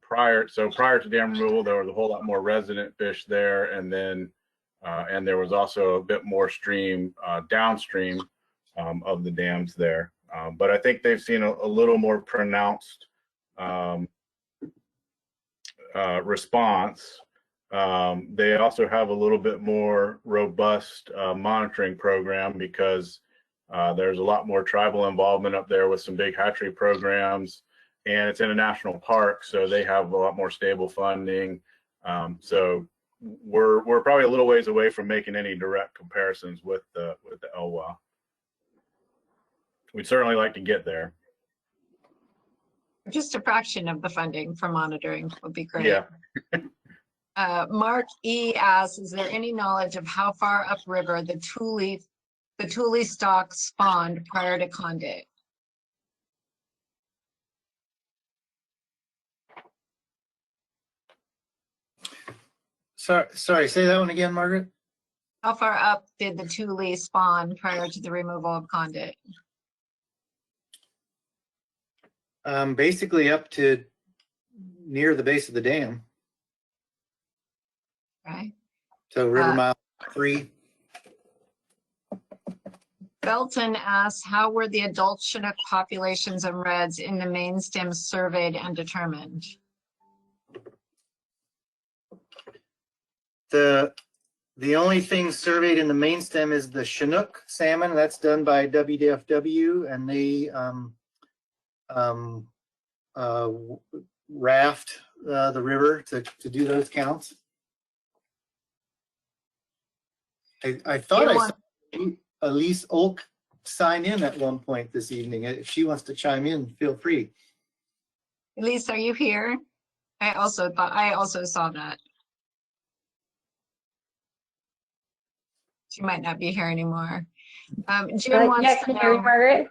prior to dam removal, there was a whole lot more resident fish there, and then and there was also a bit more stream downstream of the dams there. But I think they've seen a little more pronounced response. They also have a little bit more robust monitoring program because there's a lot more tribal involvement up there with some big hatchery programs, and it's in a national park, so they have a lot more stable funding. So we're probably a little ways away from making any direct comparisons with the Elwha. We'd certainly like to get there. Just a fraction of the funding for monitoring would be great. Yeah. Mark E asks, is there any knowledge of how far upriver the Thule stock spawned prior to Condit? Sorry, say that one again, Margaret. How far up did the Thule spawn prior to the removal of Condit? Basically up to near the base of the dam. Right. So River Mile 3. Belton asks, how were the adult Chinook populations of reds in the main stem surveyed and determined? The only thing surveyed in the main stem is the Chinook salmon. That's done by WDFW, and they raft the river to do those counts. I thought I saw Elise Olk sign in at one point this evening. If she wants to chime in, feel free. Elise, are you here? I also saw that. She might not be here anymore. Jim wants yeah, to can you know. hear me, Margaret?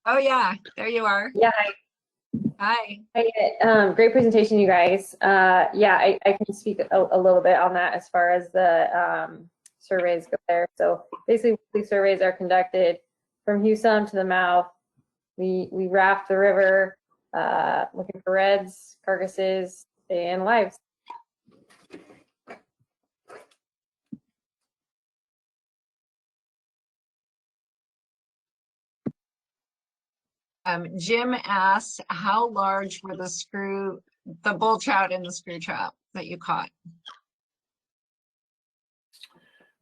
Oh yeah, there you are. Yeah, Hi. hi. Great presentation, you guys. Yeah, I can speak a little bit on that as far as the surveys go there. So basically, these surveys are conducted from Hewsum to the mouth. We raft the river, looking for reds, carcasses, and lives. Jim asks, how large were the bull trout and the screw trout that you caught?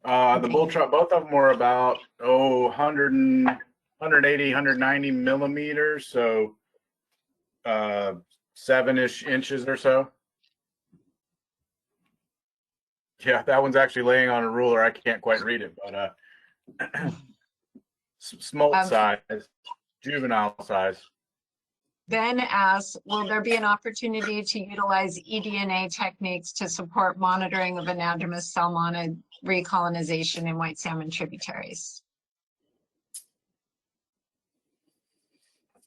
The bull trout, both of them were about 180, 190 millimeters, so 7-ish inches or so. Yeah, that one's actually laying on a ruler. I can't quite read it, but smolt size, juvenile size. Ben asks, will there be an opportunity to utilize eDNA techniques to support monitoring of anadromous salmonid recolonization in white salmon tributaries?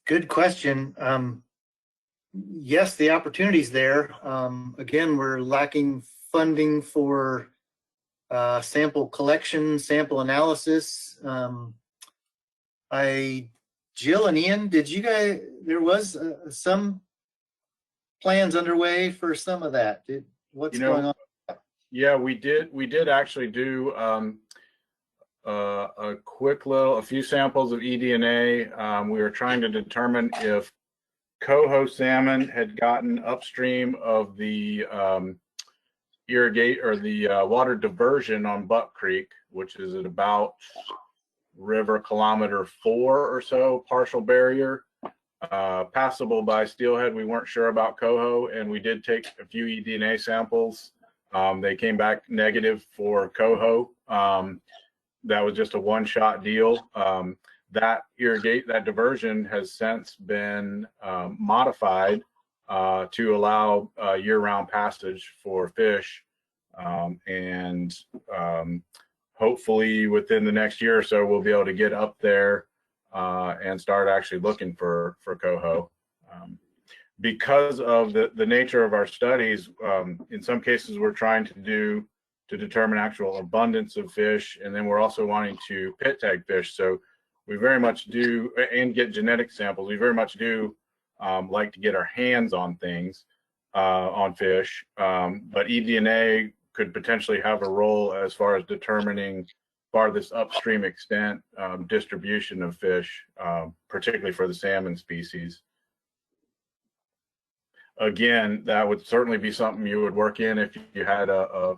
Good question. Yes, the opportunity's there. Again, we're lacking funding for sample collection, sample analysis. Jill and Ian, did you guys, there was some plans underway for some of that. What's going on? Yeah, we did actually do a few samples of eDNA. We were trying to determine if coho salmon had gotten upstream of the water diversion on Buck Creek, which is at about river kilometer 4 or so, partial barrier, passable by steelhead. We weren't sure about coho, and we did take a few eDNA samples. They came back negative for coho. That was just a one-shot deal. That diversion has since been modified to allow year-round passage for fish, and hopefully within the next year or so we'll be able to get up there and start actually looking for coho. Because of the nature of our studies, in some cases we're trying to determine actual abundance of fish, and then we're also wanting to pit tag fish. So we very much do, and get genetic samples, we very much do like to get our hands on things, on fish, but eDNA could potentially have a role as far as determining farthest upstream extent distribution of fish, particularly for the salmon species. Again, that would certainly be something you would work in if you had a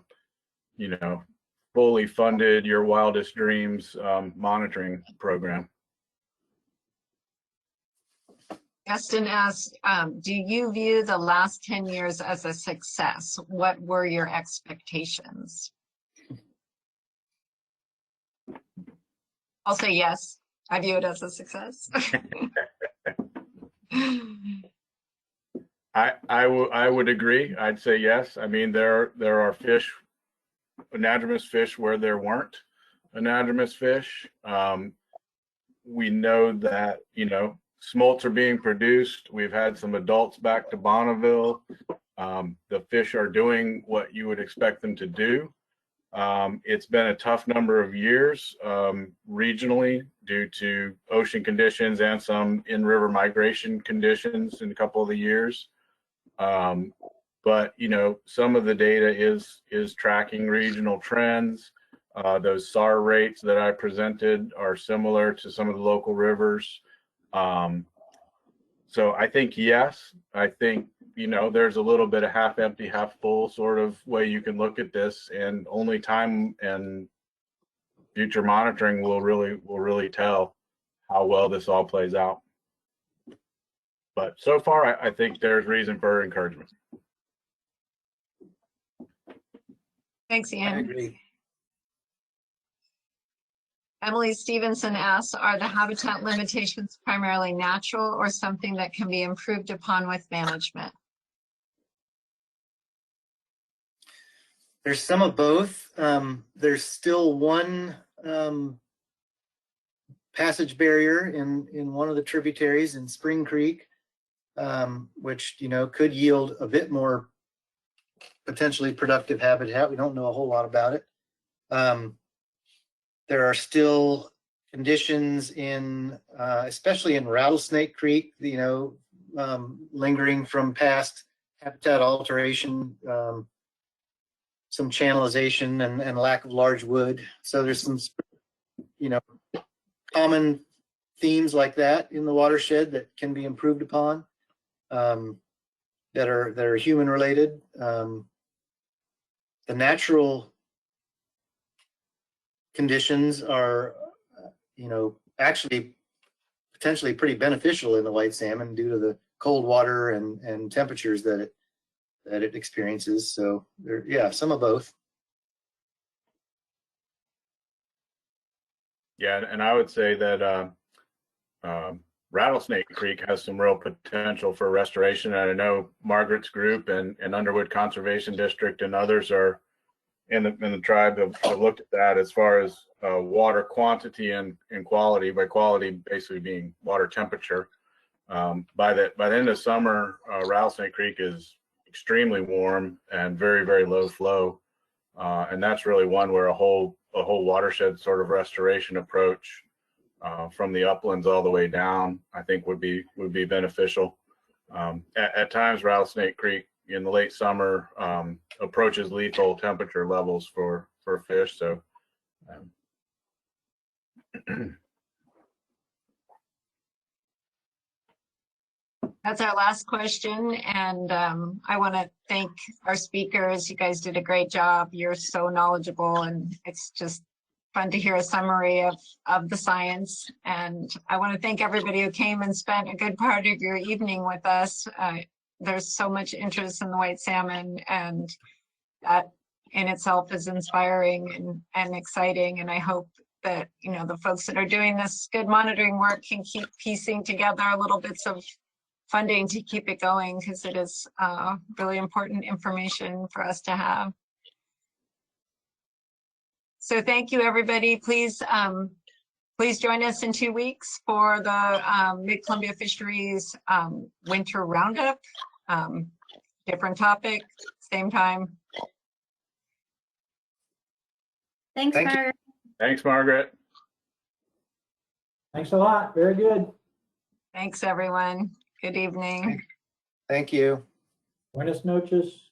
fully funded your wildest dreams monitoring program. Justin asked, do you view the last 10 years as a success? What were your expectations? I'll say yes. I view it as a success. I would agree. I'd say yes. I mean, there are fish, anadromous fish, where there weren't anadromous fish. We know that, smolts are being produced. We've had some adults back to Bonneville. The fish are doing what you would expect them to do. It's been a tough number of years regionally due to ocean conditions and some in-river migration conditions in a couple of the years. But some of the data is tracking regional trends. Those SAR rates that I presented are similar to some of the local rivers. So I think yes. I think there's a little bit of half empty, half full sort of way you can look at this, and only time and future monitoring will really tell how well this all plays out. But so far, I think there's reason for encouragement. Thanks, Ian. I agree. Emily Stevenson asks, are the habitat limitations primarily natural or something that can be improved upon with management? There's some of both. There's still one passage barrier in one of the tributaries in Spring Creek, which could yield a bit more potentially productive habitat. We don't know a whole lot about it. There are still conditions in, especially in Rattlesnake Creek, lingering from past habitat alteration, some channelization and lack of large wood. So there's some, common themes like that in the watershed that can be improved upon, that are human related. The natural conditions are, actually potentially pretty beneficial in the white salmon due to the cold water and temperatures that it experiences. So some of both. Yeah, and I would say that Rattlesnake Creek has some real potential for restoration. And I know Margaret's group and Underwood Conservation District and others are in the tribe have looked at that as far as water quantity and quality. By quality, basically being water temperature. By the end of summer, Rattlesnake Creek is extremely warm and very, very low flow, and that's really one where a whole watershed sort of restoration approach from the uplands all the way down, I think would be beneficial. At times, Rattlesnake Creek in the late summer approaches lethal temperature levels for fish. So That's our last question, and I want to thank our speakers. You guys did a great job. You're so knowledgeable, and it's just fun to hear a summary of the science. And I want to thank everybody who came and spent a good part of your evening with us. There's so much interest in the white salmon, and that in itself is inspiring and exciting. And I hope that, you know, the folks that are doing this good monitoring work can keep piecing together little bits of funding to keep it going, because it is really important information for us to have. So thank you, everybody. Please join us in 2 weeks for the Mid-Columbia Fisheries Winter Roundup. Different topic, same time. Thanks, Thank you. Margaret. thanks, Margaret. Thanks a lot. Very good. Thanks, everyone. Good evening. Thank you. Buenas noches.